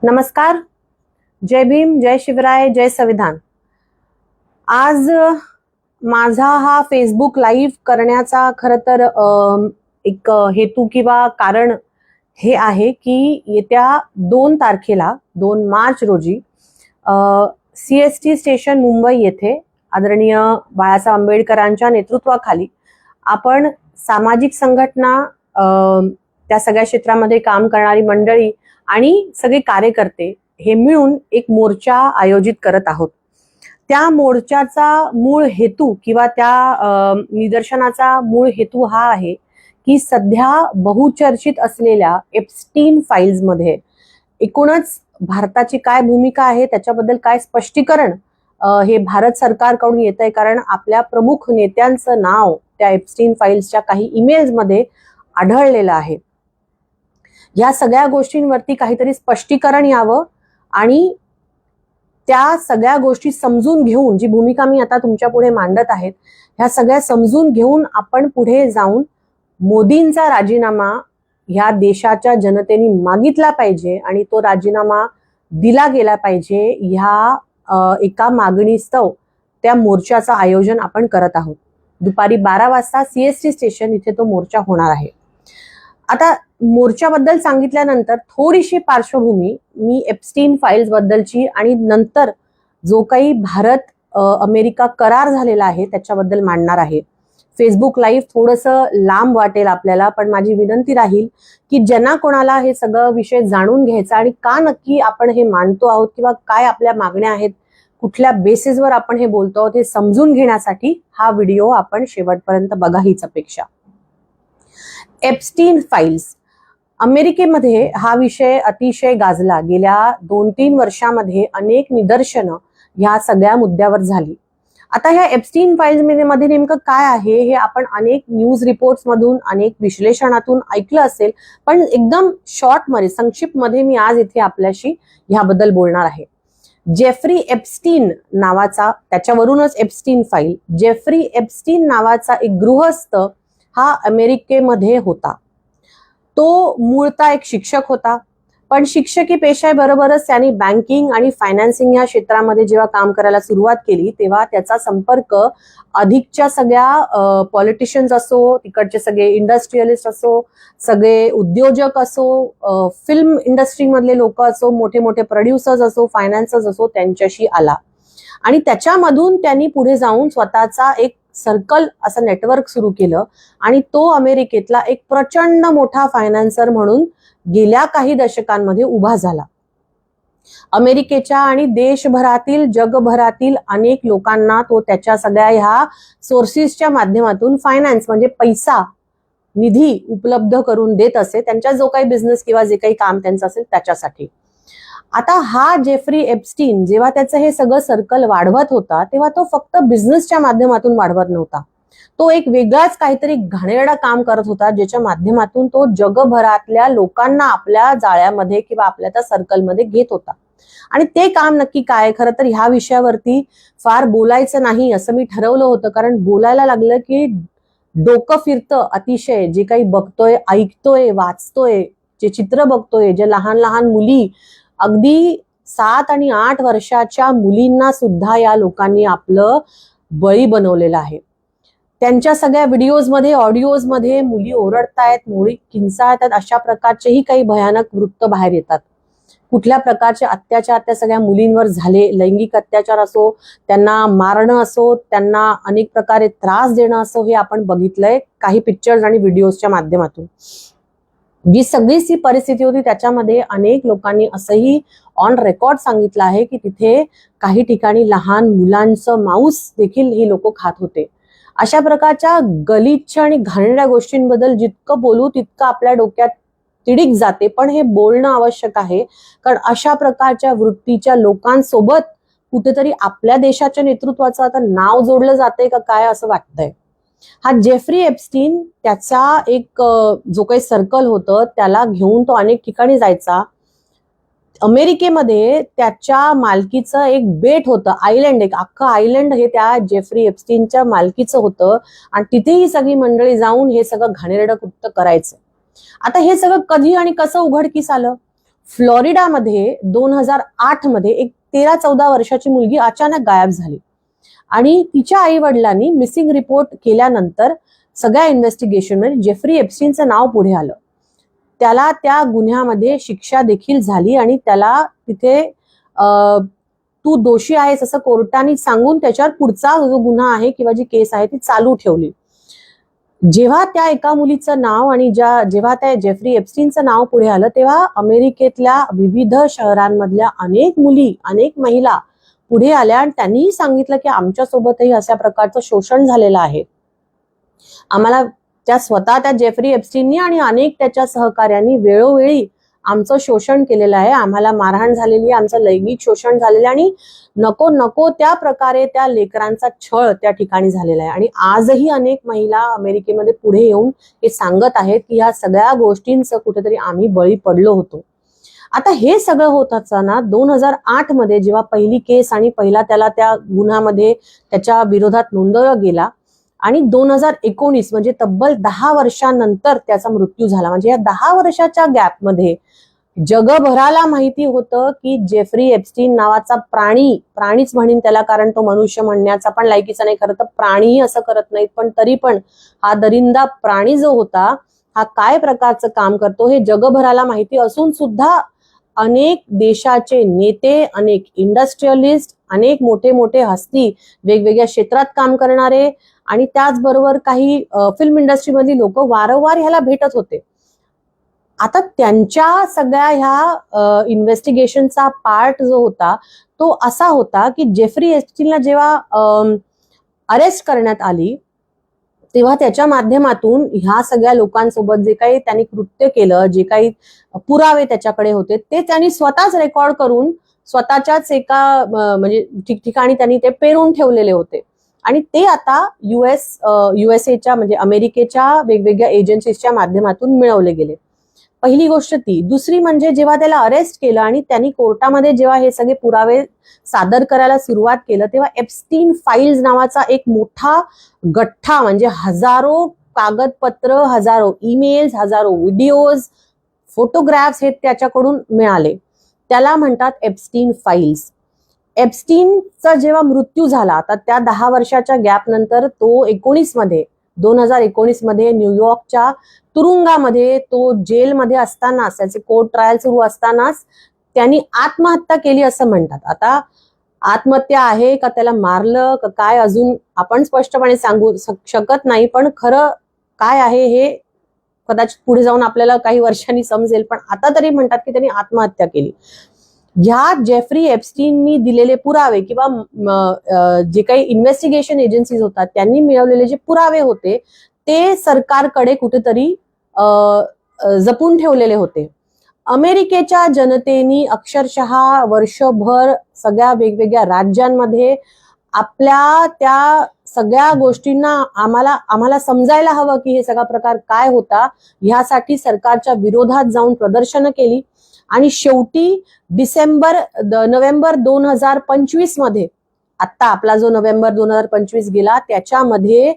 नमस्कार, जय भीम, जय शिवराय, जय संविधान। आज माझा हा फेसबुक लाईव्ह करण्याचा खरं तर एक हेतू किंवा कारण हे आहे की येत्या 2 तारखेला 2 मार्च रोजी CST स्टेशन मुंबई येथे आदरणीय बाळासाहेब आंबेडकरांच्या नेतृत्वाखाली आपण सामाजिक संघटना, त्या सगळ्या क्षेत्रामध्ये काम करणारी मंडळी आणि सगळे कार्यकर्ते हे मिळून एक मोर्चा आयोजित करत आहोत। त्या मोर्चाचा मूळ हेतू किंवा त्या निदर्शनाचा मूळ हेतू हा आहे की सध्या बहुचर्चित असलेल्या एप्स्टीन फाईल्स मध्ये एकूणच भारताची काय भूमिका आहे, त्याच्याबद्दल काय स्पष्टीकरण हे भारत सरकारकडून येत आहे। कारण आपल्या प्रमुख नेत्यांचं नाव त्या एप्स्टीन फाईल्सच्या काही ईमेल्स मध्ये आढळलेलं आहे। या सगळ्या गोष्टींवरती काहीतरी स्पष्टीकरण यावं आणि त्या सगळ्या गोष्टी समजून घेऊन, जी भूमिका मी आता तुमच्या पुढे मांडत आहेत, ह्या सगळ्या समजून घेऊन आपण पुढे जाऊन मोदींचा राजीनामा ह्या देशाच्या जनतेने मागितला पाहिजे आणि तो राजीनामा दिला गेला पाहिजे। ह्या एका मागणीस्तव त्या मोर्चाचं आयोजन आपण करत आहोत। दुपारी 12 वाजता CST स्टेशन इथे तो मोर्चा होणार आहे। आता मोर्चाबद्दल सांगितल्यानंतर थोडीशी पार्श्वभूमी मी एप्स्टीन फाईल्स बद्दलची आणि नंतर जो काही भारत अमेरिका करार झालेला आहे त्याच्याबद्दल मांडणार आहे। फेसबुक लाईव्ह थोडंसं लांब वाटेल आपल्याला, पण माझी विनंती राहील की ज्यांना कोणाला हे सगळं विषय जाणून घ्यायचा आणि का नक्की आपण हे मानतो आहोत किंवा काय आपल्या मागण्या आहेत, कुठल्या बेसिसवर आपण हे बोलतो आहोत, हे समजून घेण्यासाठी हा व्हिडिओ आपण शेवटपर्यंत बघा हीच अपेक्षा। एप्स्टीन फाईल्स अमेरिकेमध्ये हा विषय अतिशय गाजला। गेल्या 2-3 वर्षामध्ये अनेक निदर्शनं ह्या सगळ्या मुद्द्यावर झाली। आता ह्या एप्स्टीन फाईल्स मध्ये नेमकं काय आहे हे आपण अनेक न्यूज रिपोर्ट्स मधून, अनेक विश्लेषणातून ऐकलं असेल, पण एकदम शॉर्ट मध्ये, संक्षिप्त मध्ये मी आज इथे आपल्याशी ह्याबद्दल बोलणार आहे। जेफ्री एप्स्टीन नावाचा, त्याच्यावरूनच एप्स्टीन फाईल, जेफ्री एप्स्टीन नावाचा एक गृहस्थ हा अमेरिकेमध्ये होता। तो मूळतः एक शिक्षक होता, पण शिक्षकी पेशाबरोबरच त्यांनी बँकिंग आणि फायनान्सिंग या क्षेत्रामध्ये जेव्हा काम करायला सुरुवात केली तेव्हा त्याचा संपर्क अधिकच्या सगळ्या पॉलिटिशियन्स असो, तिकडचे सगळे इंडस्ट्रियलिस्ट असो, सगळे उद्योजक असो, फिल्म इंडस्ट्री मधले लोक असो, मोठे मोठे प्रोड्युसर्स असो, फायनान्सर्स असो, त्यांच्याशी आला आणि त्याच्यामधून त्यांनी पुढे जाऊन स्वतःचा एक सर्कल असं नेटवर्क सुरू केलं आणि तो अमेरिकेतला एक प्रचंड मोठा फायनान्सर म्हणून गेल्या काही दशकांमध्ये उभा झाला। अमेरिकेच्या आणि देशभरातील, जगभरातील अनेक लोकांना तो त्याच्या सगळ्या ह्या सोर्सेसच्या माध्यमातून फायनान्स म्हणजे पैसा, निधी उपलब्ध करून देत असे, त्यांच्या जो काही बिझनेस किंवा जे काही काम त्यांचं असेल त्याच्यासाठी। आता हा जेफ्री एप्स्टीन जेव्हा त्याचं हे सगळं सर्कल वाढवत होता तेव्हा तो फक्त बिझनेसच्या माध्यमातून वाढवत नव्हता, तो एक वेगळाच काहीतरी घाणेरडा काम करत होता, ज्याच्या माध्यमातून तो जगभरातल्या लोकांना आपल्या जाळ्यामध्ये किंवा आपल्या त्या सर्कलमध्ये घेत होता। आणि ते काम नक्की काय, खरं तर ह्या विषयावरती फार बोलायचं नाही असं मी ठरवलं होतं, कारण बोलायला लागलं की डोकं फिरतं अतिशय। जे काही बघतोय, ऐकतोय, वाचतोय, जे चित्र बघतोय, जे लहान लहान मुली, अगदी 7 आणि 8 वर्षाच्या मुलींना सुद्धा या लोकांनी आपलं बळी बनवलेलं आहे। त्यांच्या सगळ्या व्हिडिओज मध्ये, ऑडिओज मध्ये मुली ओरडतायत, मुली किंचाळतात, अशा प्रकारचेही काही भयानक वृत्त बाहेर येतात। कुठल्या प्रकारचे अत्याचार त्या सगळ्या मुलींवर झाले, लैंगिक अत्याचार असो, त्यांना मारणं असो, त्यांना अनेक प्रकारे त्रास देणं असो, हे आपण बघितलंय काही पिक्चर्स आणि व्हिडिओजच्या माध्यमातून। जी सगळी परिस्थिती होती त्याच्यामध्ये अनेक लोकांनी असंही ऑन रेकॉर्ड सांगितलं आहे की तिथे काही ठिकाणी लहान मुलांचं मांस देखील ही लोक खात होते। अशा प्रकारच्या गलिच्छ आणि घाणेरड्या गोष्टींबद्दल जितकं बोलू तितकं आपल्या डोक्यात तिडीक जाते, पण हे बोलणं आवश्यक आहे, कारण अशा प्रकारच्या वृत्तीच्या लोकांसोबत कुठेतरी आपल्या देशाच्या नेतृत्वाचं आता नाव जोडलं जातंय का काय असं वाटतंय। हा जेफ्री एप्स्टीन, त्याचा एक जो काही सर्कल होतं त्याला घेऊन तो अनेक ठिकाणी जायचा। अमेरिकेमध्ये त्याच्या मालकीचं एक बेट होतं, आयलंड, एक अख्खं आयलंड हे त्या जेफ्री एप्स्टीनच्या मालकीचं होतं आणि तिथे ही सगळी मंडळी जाऊन हे सगळं घाणेरडं कृत्य करायचं। आता हे सगळं कधी आणि कसं उघडकीस आलं? फ्लोरिडामध्ये 2008 मध्ये एक 13-14 वर्षाची मुलगी अचानक गायब झाली आणि तिच्या आई वडिलांनी मिसिंग रिपोर्ट केल्यानंतर सगळ्या इन्व्हेस्टिगेशन मध्ये जेफ्री एप्स्टीनचं नाव पुढे आलं. त्याला त्या गुन्ह्यामध्ये शिक्षा देखील झाली आणि त्याला तिथे तू दोषी आहेस असं कोर्टाने सांगून त्याच्यावर पुढचा जो गुन्हा आहे किंवा जी केस आहे ती चालू ठेवली. जेव्हा त्या एका मुलीचं नाव आणि जेव्हा त्या जेफ्री एप्स्टीनचं नाव पुढे आलं तेव्हा अमेरिकेतल्या विविध शहरांमधल्या अनेक मुली, अनेक महिला पुढे आल्या आणि त्यांनीही सांगितलं की आमच्यासोबतही अशा प्रकारचं शोषण झालेलं आहे. आम्हाला स्वतः त्या जेफ्री एप्स्टीननी आणि अनेक त्याच्या सहकार्यांनी वेळोवेळी आमचं शोषण केलेलं आहे, आम्हाला मारहाण झालेली आहे, आमचं लैंगिक शोषण झालेलं आहे आणि नको नको त्या प्रकारे त्या लेकरांचा छळ त्या ठिकाणी झालेला आहे. आणि आजही अनेक महिला अमेरिकेमध्ये पुढे येऊन हे सांगत आहेत की ह्या सगळ्या गोष्टींचं कुठेतरी आम्ही बळी पडलो होतो. आता हे सगळं होत असताना 2008 मध्ये जेव्हा पहिली केस आणि पहिला त्याला त्या गुन्ह्यामध्ये त्याच्या विरोधात नोंदवला गेला आणि 2019 म्हणजे तब्बल 10 वर्षांनंतर त्याचा मृत्यू झाला. म्हणजे या 10 वर्षाच्या गॅपमध्ये जगभराला माहिती होतं की जेफ्री एप्स्टीन नावाचा प्राणीच म्हणीन त्याला, कारण तो मनुष्य म्हणण्याचा पण लायकीचा नाही, खरं तर प्राणीही असं करत नाहीत, पण तरी पण हा दरिंदा प्राणी जो होता हा काय प्रकारचं काम करतो हे जगभराला माहिती असून सुद्धा अनेक देशाचे नेते, अनेक इंडस्ट्रियलिस्ट, अनेक मोठे मोठे हस्ती, वेगवेगळ्या क्षेत्रात काम करणारे आणि त्याचबरोबर काही फिल्म इंडस्ट्रीमधली लोक वारंवार ह्याला भेटत होते. आता त्यांच्या सगळ्या ह्या इन्व्हेस्टिगेशनचा पार्ट जो होता तो असा होता की जेफ्री एप्स्टीनला जेव्हा अरेस्ट करण्यात आली तेव्हा त्याच्या माध्यमातून ह्या सगळ्या लोकांसोबत जे काही त्यांनी कृत्य केलं, जे काही पुरावे त्याच्याकडे होते ते त्यांनी स्वतःच रेकॉर्ड करून स्वतःच्याच एका म्हणजे ठिकठिकाणी त्यांनी ते पेरून ठेवलेले होते आणि ते आता युएसएच्या म्हणजे अमेरिकेच्या वेगवेगळ्या एजन्सीजच्या माध्यमातून मिळवले गेले. पहिली गोष्ट ती. दुसरी म्हणजे जेव्हा त्याला अरेस्ट केलं आणि त्यांनी कोर्टामध्ये जेव्हा हे सगळे पुरावे सादर करायला सुरुवात केलं तेव्हा एप्स्टीन फाईल्स नावाचा एक मोठा गठ्ठा म्हणजे हजारो कागदपत्र, हजारो ईमेल्स, हजारो व्हिडिओज, फोटोग्राफ्स हे त्याच्याकडून मिळाले. त्याला म्हणतात एप्स्टीन फाईल्स. एप्स्टीनचा जेव्हा मृत्यू झाला आता त्या 10 वर्षाच्या गॅप नंतर तो 2019 मध्ये न्यूयॉर्कच्या तुरुंगामध्ये तो जेलमध्ये असतानाच त्याचे कोर्ट ट्रायल सुरू असतानाच त्यांनी आत्महत्या केली असं म्हणतात. आता आत्महत्या आहे का त्याला मारलं का काय अजून आपण स्पष्टपणे सांगू शकत नाही, पण खरं काय आहे हे कदाचित पुढे जाऊन आपल्याला काही वर्षांनी समजेल. पण आता तरी म्हणतात की त्यांनी आत्महत्या केली. ह्या जेफ्री एप्स्टीननी दिलेले पुरावे किंवा जे काही इन्व्हेस्टिगेशन एजन्सीज होतात त्यांनी मिळवलेले जे पुरावे होते ते सरकारकडे कुठेतरी जपून ठेवलेले होते. अमेरिकेच्या जनतेनी अक्षरशः वर्षभर सगळ्या वेगवेगळ्या राज्यांमध्ये आपल्या त्या सगळ्या गोष्टींना आम्हाला समजायला हवं की हे सगळा प्रकार काय होता ह्यासाठी सरकारच्या विरोधात जाऊन प्रदर्शनं केली आणि शेवटी नोव्हेंबर 2025 मध्ये आता आपला जो नोव्हेंबर 2025 गेला त्याच्यामध्ये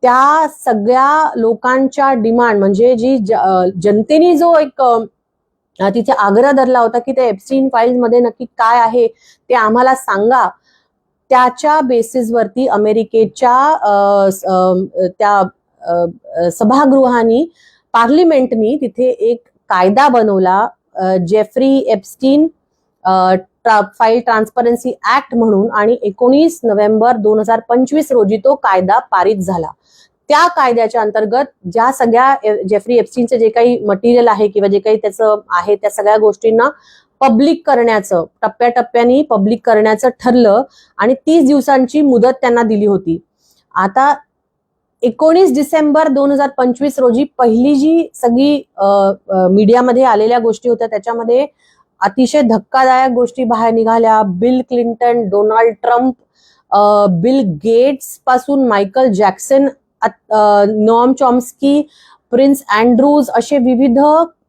त्या सगळ्या लोकांच्या डिमांड म्हणजे जी जनतेने जो एक तिथे आग्रह धरला होता की त्या एप्स्टीन फाईल्स मध्ये नक्की काय आहे ते आम्हाला सांगा, त्याच्या बेसिसवरती अमेरिकेच्या त्या सभागृहानी पार्लिमेंटनी तिथे एक कायदा बनवला Jeffrey Epstein file transparency act म्हणून आणि 19 नोव्हेंबर 2025 रोजी तो कायदा पारित झाला. त्या कायद्याच्या अंतर्गत ज्या सगळ्या जेफ्री एप्स्टीनचे जे काही मटेरियल आहे किंवा जे काही त्याचं आहे त्या सगळ्या गोष्टींना पब्लिक करण्याचं टप्प्याटप्प्याने पब्लिक करण्याचं ठरलं आणि 30 दिवसांची मुदत त्यांना दिली होती. आता 19 डिसेंबर 2025 रोजी पहिली जी सगळी मीडियामध्ये आलेल्या गोष्टी होत्या त्याच्यामध्ये अतिशय धक्कादायक गोष्टी बाहेर निघाल्या. Bill Clinton, Donald Trump, Bill Gates पासून Michael Jackson, Noam Chomsky, Prince Andrews असे विविध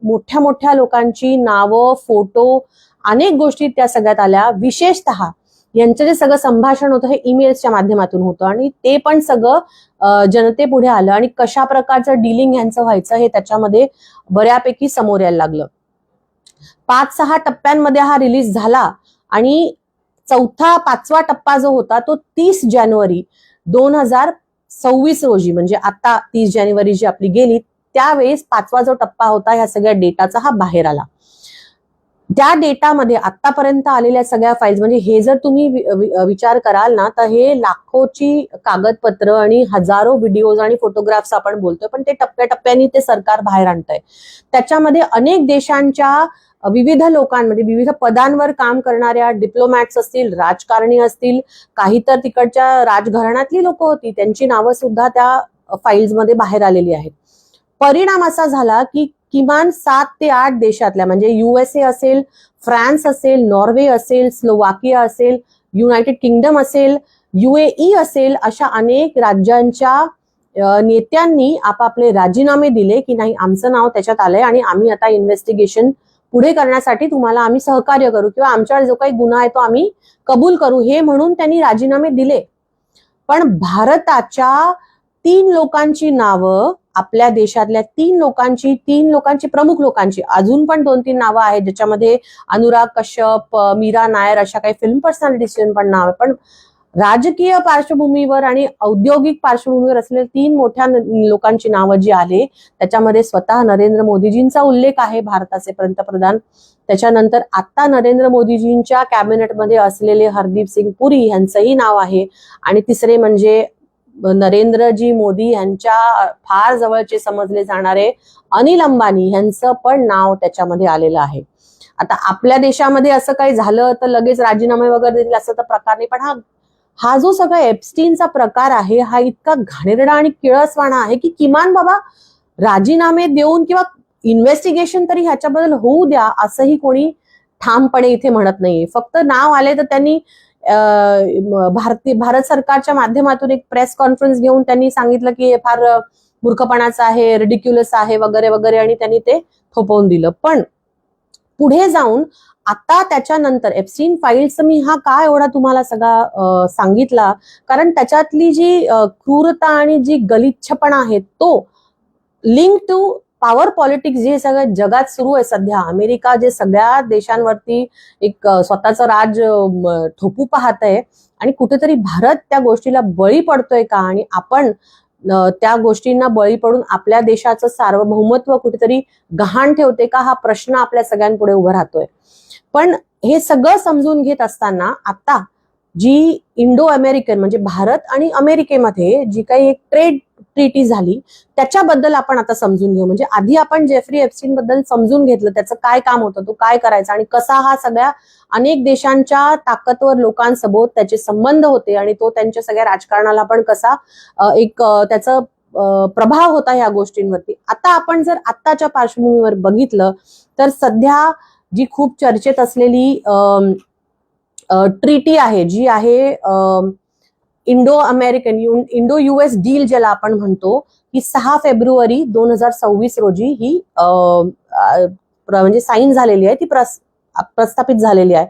मोठ्या मोठ्या लोकांची नावं, फोटो, अनेक गोष्टी त्या सगळ्यात आल्या. विशेषतः यांचं जे सगळं संभाषण होतं हे ईमेल्सच्या माध्यमातून होतं आणि ते पण सगळं जनतेपुढे आलं आणि कशा प्रकारचं डीलिंग यांचं व्हायचं हे त्याच्यामध्ये बऱ्यापैकी समोर यायला लागलं. 5-6 टप्प्यांमध्ये हा रिलीज झाला आणि पाचवा टप्पा जो होता तो 30 जानेवारी 2026 रोजी, म्हणजे आता 30 जानेवारी जी आपली गेली त्यावेळेस पाचवा जो टप्पा होता ह्या सगळ्या डेटाचा हा बाहेर आला. त्या डेटामध्ये आतापर्यंत आलेल्या सगळ्या फाईल्स, म्हणजे हे जर तुम्ही विचार कराल ना तर हे लाखोची कागदपत्र आणि हजारो व्हिडिओज आणि फोटोग्राफ्स आपण बोलतोय, पण ते टप्प्याटप्प्याने ते सरकार बाहेर आणतंय. त्याच्यामध्ये अनेक देशांच्या विविध लोकांमध्ये विविध पदांवर काम करणाऱ्या डिप्लोमॅट्स असतील, राजकारणी असतील, काही तर तिकडच्या राजघराण्यातली लोक होती, त्यांची नावं सुद्धा त्या फाईल्समध्ये बाहेर आलेली आहेत. परिणाम असा झाला की किमान 7 ते 8 देशातल्या, म्हणजे USA असेल, फ्रान्स असेल, नॉर्वे असेल, स्लोवाकिया असेल, युनायटेड किंगडम असेल, UAE असेल, अशा अनेक राज्यांच्या नेत्यांनी आपापले राजीनामे दिले की नाही, आमचं नाव त्याच्यात आलंय आणि आम्ही आता इन्व्हेस्टिगेशन पुढे करण्यासाठी तुम्हाला आम्ही सहकार्य करू किंवा आमच्यावर जो काही गुन्हा आहे तो आम्ही कबूल करू, हे म्हणून त्यांनी राजीनामे दिले. पण भारताच्या 3 लोकांची नावं, आपल्या देशातल्या 3 लोकांची प्रमुख लोकांची, अजून पण 2-3 नावं आहेत ज्याच्यामध्ये अनुराग कश्यप, मीरा नायर अशा काही फिल्म पर्सनॅलिटीज पण नाव आहे, पण राजकीय पार्श्वभूमीवर आणि औद्योगिक पार्श्वभूमीवर असलेल्या 3 मोठ्या लोकांची नावं जी आहे त्याच्यामध्ये स्वतः नरेंद्र मोदीजींचा उल्लेख आहे, भारताचे पंतप्रधान. त्याच्यानंतर आता नरेंद्र मोदीजींच्या कॅबिनेटमध्ये असलेले हरदीप सिंग पुरी यांचंही नाव आहे आणि तिसरे म्हणजे नरेंद्रजी मोदी यांच्या फार जवळचे समजले जाणारे अनिल अंबानी यांचं पण नाव त्याच्यामध्ये आलेलं आहे. आता आपल्या देशामध्ये असं काही झालं तर लगेच राजीनामे वगैरे देतील असं तर प्रकार नाही, पण हा जो सगळा एप्स्टीनचा प्रकार आहे हा इतका घाणेरडा आणि किळसवाणा आहे की किमान बाबा राजीनामे देऊन किंवा इन्व्हेस्टिगेशन तरी ह्याच्याबद्दल होऊ द्या असंही कोणी ठामपणे इथे म्हणत नाहीये. फक्त नाव आले तर त्यांनी भारत सरकारच्या माध्यमातून एक प्रेस कॉन्फरन्स घेऊन त्यांनी सांगितलं की हे फार मूर्खपणाचं आहे, रिडिक्युलस आहे वगैरे वगैरे, आणि त्यांनी ते थोपवून दिलं. पण पुढे जाऊन आता त्याच्यानंतर एप्स्टीन फाईल्स मी हा का एवढा तुम्हाला सगळा सांगितला, कारण त्याच्यातली जी क्रूरता आणि जी गलिच्छपणा आहे तो लिंक टू पॉवर पॉलिटिक्स जे सगळं जगात सुरू आहे सध्या. अमेरिका जे सगळ्या देशांवरती एक स्वतःचं राज थोपू पाहत आहे आणि कुठेतरी भारत त्या गोष्टीला बळी पडतोय का, आणि आपण त्या गोष्टींना बळी पडून आपल्या देशाचं सार्वभौमत्व कुठेतरी गहाण ठेवते का, हा प्रश्न आपल्या सगळ्यांपुढे उभा राहतोय. पण हे सगळं समजून घेत असताना आता जी इंडो अमेरिकन म्हणजे भारत आणि अमेरिकेमध्ये जी काही एक ट्रेड ट्रीटी झाली त्याच्याबद्दल आपण आता समजून घेऊ. म्हणजे आधी आपण जेफ्री एप्स्टीन बद्दल समजून घेतलं, त्याचं काय काम होतं, तो काय करायचा आणि कसा हा सगळ्या अनेक देशांच्या ताकदवर लोकांसोबत त्याचे संबंध होते आणि तो त्यांच्या सगळ्या राजकारणाला पण कसा एक त्याचं प्रभाव होता ह्या गोष्टींवरती. आता आपण जर आत्ताच्या पार्श्वभूमीवर बघितलं तर सध्या जी खूप चर्चेत असलेली ट्रीटी आहे, जी आहे Indo American Indo US deal ज्याला आपण म्हणतो, ही 6 फेब्रुवारी 2026 रोजी ही म्हणजे साईन झालेली आहे, ती प्रस्थापित झालेली आहे.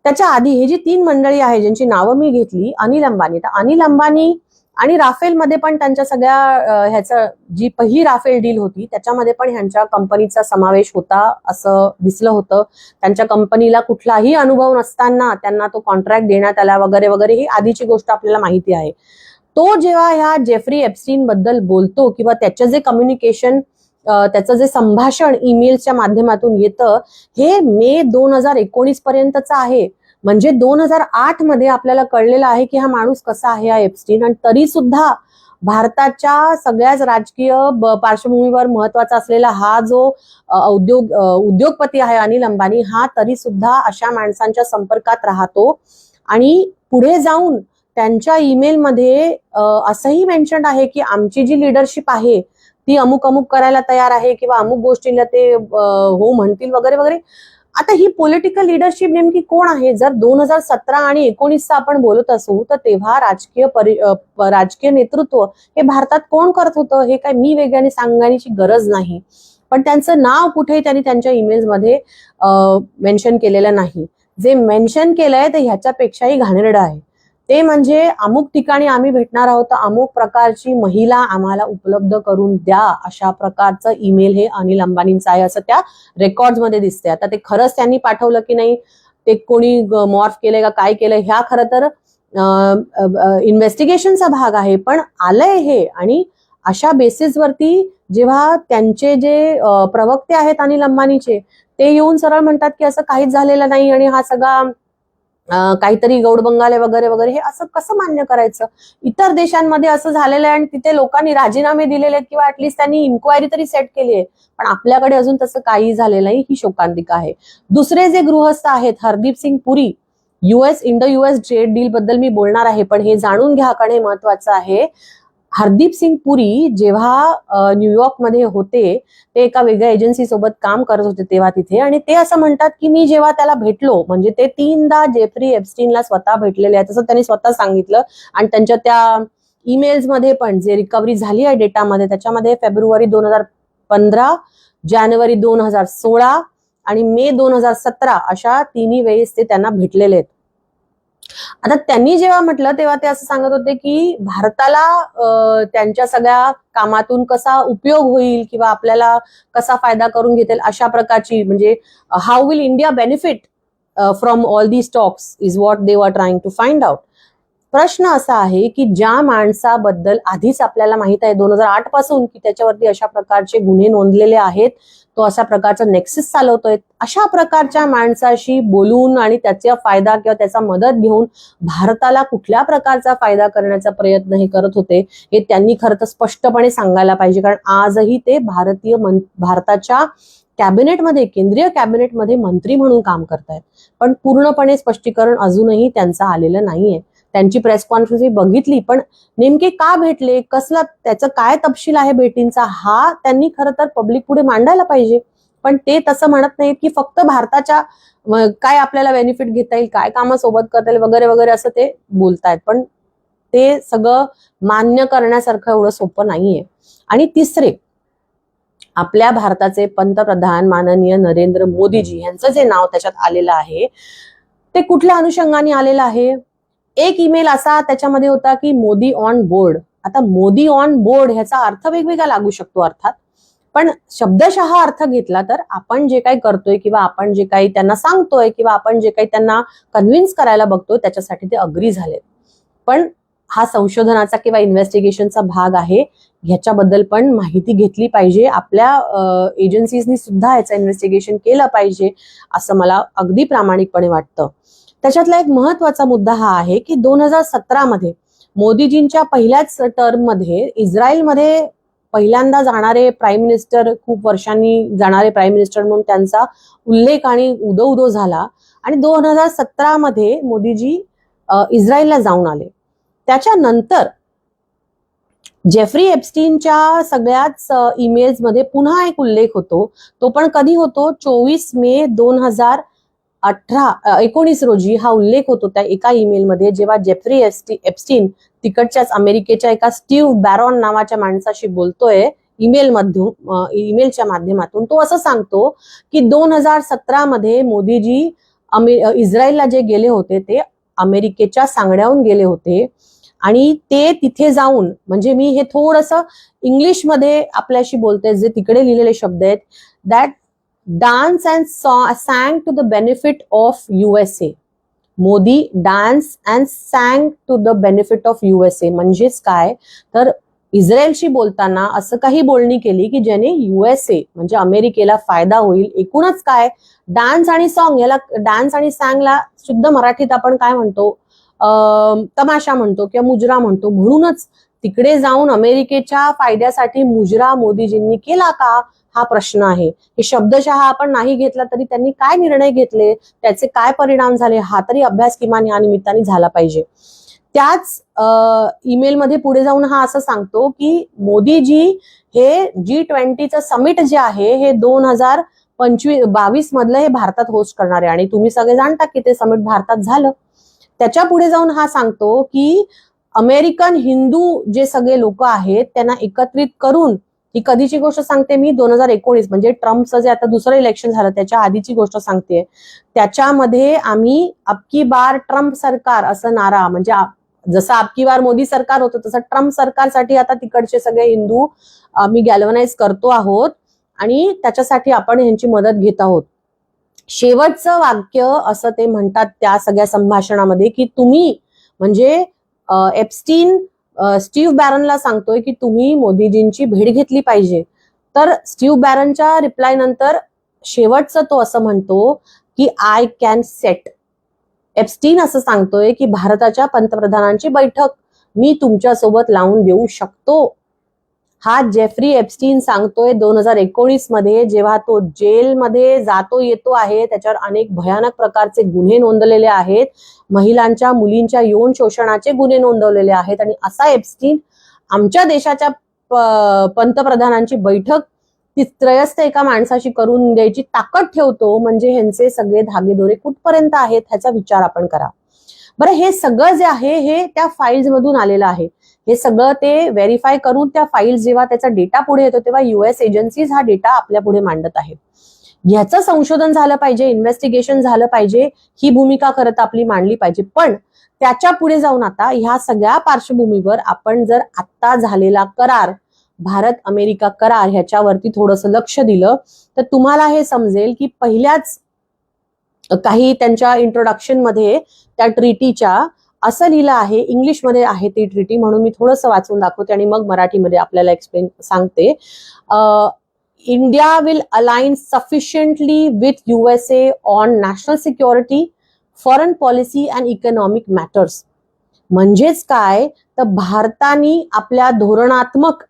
त्याच्या आधी हे जी 3 मंडळी आहे ज्यांची नावं मी घेतली, अनिल अंबानी, तर अनिल अंबानी आणि राफेलमध्ये पण त्यांच्या सगळ्या ह्याचं जी पहिली राफेल डील होती त्याच्यामध्ये पण ह्यांच्या कंपनीचा समावेश होता असं दिसलं होतं. त्यांच्या कंपनीला कुठलाही अनुभव नसताना त्यांना तो कॉन्ट्रॅक्ट देण्यात आला वगैरे वगैरे, ही आधीची गोष्ट आपल्याला माहिती आहे. तो जेव्हा ह्या जेफ्री एप्स्टीन बद्दल बोलतो किंवा त्याचं जे कम्युनिकेशन, त्याचं जे संभाषण ईमेलच्या माध्यमातून येतं, हे मे 2019 पर्यंतचं आहे. म्हणजे 2008 मध्ये आपल्याला कळलेलं आहे की हा माणूस कसा आहे हा एप्स्टीन, आणि तरी सुद्धा भारताच्या सगळ्याच राजकीय पार्श्वभूमीवर महत्वाचा असलेला हा जो उद्योगपती आहे अनिल अंबानी, हा तरी सुद्धा अशा माणसांच्या संपर्कात राहतो. आणि पुढे जाऊन त्यांच्या ईमेलमध्ये असंही मेन्शन्ड आहे की आमची जी लिडरशिप आहे ती अमुक अमुक करायला तयार आहे किंवा अमुक गोष्टीला ते हो म्हणतील वगैरे वगैरे. आता ही पॉलिटिकल लिडरशिप नेमकी कोण आहे? जर 2017 आणि 19 आपण बोलत असू तर तेव्हा राजकीय नेतृत्व हे भारतात कोण करत होतं हे काय मी वेगळ्याने सांगण्याची गरज नाही, पण त्यांचं नाव कुठेही त्यांनी त्यांच्या ईमेल्समध्ये मेन्शन केलेलं नाही. जे मेन्शन केलंय ते ह्याच्यापेक्षाही घाणेरडं आहे. ते म्हणजे अमुक ठिकाणी आम्ही भेटणार आहोत, अमुक प्रकारची महिला आम्हाला उपलब्ध करून द्या, अशा प्रकारचं ईमेल हे अनिल अंबानींचं आहे असं त्या रेकॉर्ड मध्ये दिसते. आता ते खरंच त्यांनी पाठवलं की नाही, ते कोणी मॉर्फ केलंय का काय केलंय, ह्या खरं तर इन्व्हेस्टिगेशनचा भाग आहे. पण आलंय हे, आणि अशा बेसिसवरती जेव्हा त्यांचे जे प्रवक्ते आहेत अनिल अंबानीचे, ते येऊन सरळ म्हणतात की असं काहीच झालेलं नाही आणि हा सगळा काहीतरी गौडबंगाले वगैरे वगैरे, हे असं कसं मान्य करायचं? इतर देशांमध्ये असं झालेलं आहे आणि तिथे लोकांनी राजीनामे दिलेले आहेत किंवा ऍटलीस्ट त्यांनी इन्क्वायरी तरी सेट केली आहे, पण आपल्याकडे अजून तसं काही झालेलं नाही. ही शोकांतिका आहे. दुसरे जे गृहस्थ आहेत, Hardeep Singh Puri, Indo US trade deal बद्दल मी बोलणार आहे, पण हे जाणून घ्या कारण हे महत्वाचं आहे. हरदीप सिंग पुरी जेव्हा न्यूयॉर्क मध्ये होते, ते एका वेगळ्या एजन्सी सोबत काम करत होते तेव्हा तिथे, आणि ते असं म्हणतात की मी जेव्हा त्याला भेटलो, म्हणजे ते 3दा जेफ्री एप्स्टीनला स्वतः भेटलेले आहेत असं त्यांनी स्वतः सांगितलं. आणि त्यांच्या त्या ईमेल्स मध्ये पण जे रिकव्हरी झाली आहे डेटामध्ये, त्याच्यामध्ये फेब्रुवारी 2015, जानेवारी 2016 आणि मे 2017 अशा तिन्ही वेळेस ते त्यांना भेटलेले आहेत. आता त्यांनी जेव्हा म्हटलं तेव्हा ते असं सांगत होते की भारताला त्यांच्या सगळ्या कामातून कसा उपयोग होईल किंवा आपल्याला कसा फायदा करून घेतील अशा प्रकारची, म्हणजे how will India benefit from all these talks is what they were trying to find out. प्रश्न असा आहे की ज्या माणसाबद्दल आधीच आपल्याला माहित आहे 2008 पासून की त्याच्यावरती अशा प्रकारचे गुन्हे नोंदलेले आहेत, तो अशा प्रकारचा नेक्सस चालवतोय, अशा प्रकारच्या माणसाशी बोलून आणि त्याचा फायदा किंवा त्याचा मदत घेऊन भारताला कुठल्या प्रकारचा फायदा करण्याचा प्रयत्न हे करत होते, हे त्यांनी खरं तर स्पष्टपणे सांगायला पाहिजे. कारण आजही ते भारताच्या कॅबिनेटमध्ये, केंद्रीय कॅबिनेटमध्ये मंत्री म्हणून काम करतायत, पण पूर्णपणे स्पष्टीकरण अजूनही त्यांचं आलेलं नाहीये. त्यांची प्रेस कॉन्फरन्स बघितली, पण नेमके का भेटले, कसला, त्याचं काय तपशील आहे भेटींचा, हा त्यांनी खरं तर पब्लिक पुढे मांडायला पाहिजे. पण ते तसं म्हणत नाहीत की फक्त भारताच्या काय आपल्याला बेनिफिट घेता येईल, काय कामं सोबत करता येईल वगैरे वगैरे असं ते बोलतायत, पण ते सगळं मान्य करण्यासारखं एवढं सोपं नाहीये. आणि तिसरे, आपल्या भारताचे पंतप्रधान माननीय नरेंद्र मोदीजी यांचं जे नाव त्याच्यात आलेलं आहे, ते कुठल्या अनुषंगाने आलेलं आहे? एक ईमेल असा त्याच्यामध्ये होता की मोदी ऑन बोर्ड. आता मोदी ऑन बोर्ड ह्याचा अर्थ वेगवेगळा लागू शकतो अर्थात, पण शब्दशः अर्थ घेतला तर आपण जे काही करतोय किंवा आपण जे काही त्यांना सांगतोय किंवा आपण जे काही त्यांना कन्व्हिन्स करायला बघतोय त्याच्यासाठी ते अग्री झालेत. पण हा संशोधनाचा किंवा इन्व्हेस्टिगेशनचा भाग आहे, ह्याच्याबद्दल पण माहिती घेतली पाहिजे. आपल्या एजन्सीजनी सुद्धा याचं इन्व्हेस्टिगेशन केलं पाहिजे असं मला अगदी प्रामाणिकपणे वाटतं. त्याच्यातला एक महत्वाचा मुद्दा हा आहे की 2017 मध्ये मोदीजींच्या पहिल्याच टर्म मध्ये इस्रायलमध्ये पहिल्यांदा जाणारे प्राईम मिनिस्टर, खूप वर्षांनी जाणारे प्राईम मिनिस्टर म्हणून त्यांचा उल्लेख आणि उदो झाला, आणि 2017 मध्ये मोदीजी इस्रायलला जाऊन आले. त्याच्यानंतर जेफ्री एप्स्टीनच्या सगळ्याच ईमेल्स मध्ये पुन्हा एक उल्लेख होतो. तो पण कधी होतो? 24 मे 2019 रोजी हा उल्लेख होतो त्या एका ईमेलमध्ये, जेव्हा जेफ्री एप्स्टीन तिकडच्याच अमेरिकेच्या एका स्टीव्ह बॅरॉन नावाच्या माणसाशी बोलतोय ईमेलच्या माध्यमातून. तो असं सांगतो की 2017 मध्ये मोदीजी इस्रायलला जे गेले होते ते अमेरिकेच्या सांगण्याहून गेले होते, आणि ते तिथे जाऊन, म्हणजे मी हे थोडंसं इंग्लिशमध्ये आपल्याशी बोलते, जे तिकडे लिहिलेले शब्द आहेत, that dance and sang to the benefit of USA. Modi dance and sang to the benefit of USA. म्हणजेच काय तर इस्रायलशी बोलताना असं काही बोलणी केली की ज्याने USA म्हणजे अमेरिकेला फायदा होईल. एकूणच काय, डान्स आणि सॉंग, याला डान्स आणि सॅंगला शुद्ध मराठीत आपण काय म्हणतो, तमाशा म्हणतो किंवा मुजरा म्हणतो. म्हणूनच तिकडे जाऊन अमेरिकेच्या फायद्यासाठी मुजरा मोदीजींनी केला का, हा प्रश्न आहे. हे शब्दशः आपण नाही घेतला तरी त्यांनी काय निर्णय घेतले, त्याचे काय परिणाम झाले, हा तरी अभ्यास किमान या निमित्ताने झाला पाहिजे. त्याच ईमेलमध्ये पुढे जाऊन हा असं सांगतो की मोदीजी हे G20चं समिट जे आहे हे 2022 मधलं हे भारतात होस्ट करणार आहे, आणि तुम्ही सगळे जाणता की ते समिट भारतात झालं. त्याच्या पुढे जाऊन हा सांगतो की अमेरिकन हिंदू जे सगळे लोक आहेत त्यांना एकत्रित करून ही कधीची गोष्ट सांगते मी, 2019 म्हणजे ट्रम्पचं जे आता दुसरं इलेक्शन झालं त्याच्या आधीची गोष्ट सांगते. त्याच्यामध्ये आम्ही अबकी बार ट्रम्प सरकार असं नारा, म्हणजे जसं अबकी बार मोदी सरकार होतं तसं ट्रम्प सरकारसाठी आता तिकडचे सगळे हिंदू आम्ही गॅल्वनाइज करतो आहोत आणि त्याच्यासाठी आपण यांची मदत घेत आहोत. शेवटचं वाक्य असं ते म्हणतात त्या सगळ्या संभाषणामध्ये की तुम्ही म्हणजे एप्स्टीन स्टीव्ह बॅरनला सांगतोय की तुम्ही मोदीजींची भेट घेतली पाहिजे. तर स्टीव्ह बॅरनच्या रिप्लाय नंतर शेवटचं तो असं म्हणतो की आय कॅन सेट. एप्स्टीन असं सांगतोय की भारताच्या पंतप्रधानांची बैठक मी तुमच्यासोबत लावून देऊ शकतो. हा जेफ्री एप्स्टीन सांगतोय 2019 मध्ये, जेव्हा तो जेलमध्ये जातो येतो आहे, त्याच्यावर अनेक भयानक प्रकारचे गुन्हे नोंदलेले आहेत, महिलांच्या मुलींच्या यौन शोषणाचे गुन्हे नोंदवलेले आहेत. आणि असा एप्स्टीन आमच्या देशाच्या पंतप्रधानांची बैठक ती त्रयस्थ एका माणसाशी करून द्यायची ताकद ठेवतो. म्हणजे ह्यांचे सगळे धागेदोरे कुठपर्यंत आहेत ह्याचा विचार आपण करा बरं. हे सगळं जे आहे हे त्या फाईल्स मधून आलेलं आहे. हे सगळं ते व्हेरीफाय करून त्या फाईल्स जेव्हा त्याचा डेटा पुढे येतो तेव्हा US एजन्सीज हा डेटा आपल्या पुढे मांडत आहेत. ह्याचं संशोधन झालं पाहिजे, इन्व्हेस्टिगेशन झालं पाहिजे, ही भूमिका खरं तर आपली मांडली पाहिजे. पण त्याच्या पुढे जाऊन आता ह्या सगळ्या पार्श्वभूमीवर आपण जर आत्ता झालेला करार, भारत अमेरिका करार, ह्याच्यावरती थोडंसं लक्ष दिलं तर तुम्हाला हे समजेल की पहिल्याच काही त्यांच्या इंट्रोडक्शन मध्ये त्या ट्रीटीच्या असं लिहिलं आहे, इंग्लिशमध्ये आहे ती ट्रीटी, म्हणून मी थोडंसं वाचून दाखवते आणि मग मराठीमध्ये आपल्याला एक्सप्लेन सांगते. India will align sufficiently with USA on national security, foreign policy and economic matters. म्हणजेच काय तर भारताने आपल्या धोरणात्मक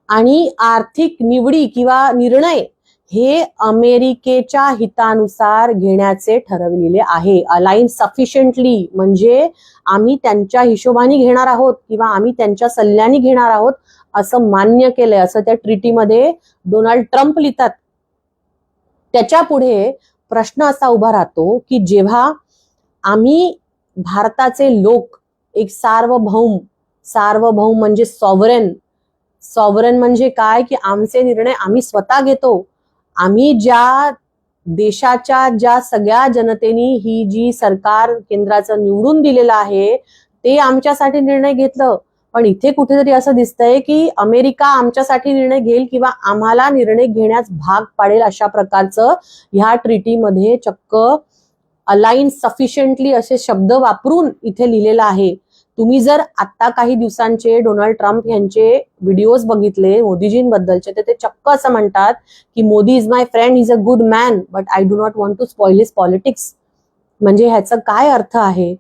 आणि आर्थिक निवडी किंवा निर्णय हे अमेरिकेच्या हितानुसार घेण्याचे ठरवलेले आहे. अलाइन सफिशियंटली म्हणजे आम्ही त्यांच्या हिशोबाने घेणार आहोत किंवा आम्ही त्यांच्या सल्ल्याने घेणार आहोत असं मान्य केलंय, असं त्या ट्रीटीमध्ये डोनाल्ड ट्रम्प लिहितात. त्याच्या पुढे प्रश्न असा उभा राहतो की जेव्हा आम्ही भारताचे लोक एक सार्वभौम म्हणजे सॉव्हरेन म्हणजे काय की आमचे निर्णय आम्ही स्वतः घेतो. आम्ही ज्या देशाच्या ज्या सगळ्या जनतेनी ही जी सरकार केंद्राचं निवडून दिलेलं आहे ते आमच्यासाठी निर्णय घेतलं. पण इथे कुठेतरी असं दिसतंय की अमेरिका आमच्यासाठी निर्णय घेईल किंवा आम्हाला निर्णय घेण्यास भाग पाडेल अशा प्रकारचं ह्या ट्रीटीमध्ये चक्क अलाइन सफिशियंटली असे शब्द वापरून इथे लिहिलेलं आहे. तुम्ही जर आता काही दिवसांचे डोनाल्ड ट्रम्प यांचे व्हिडिओज बघितले मोदीजींबद्दलचे तर ते चक्क असं म्हणतात की Modi is my friend, is a good man, but I do not want to spoil his politics. म्हणजे ह्याचं काय अर्थ आहे?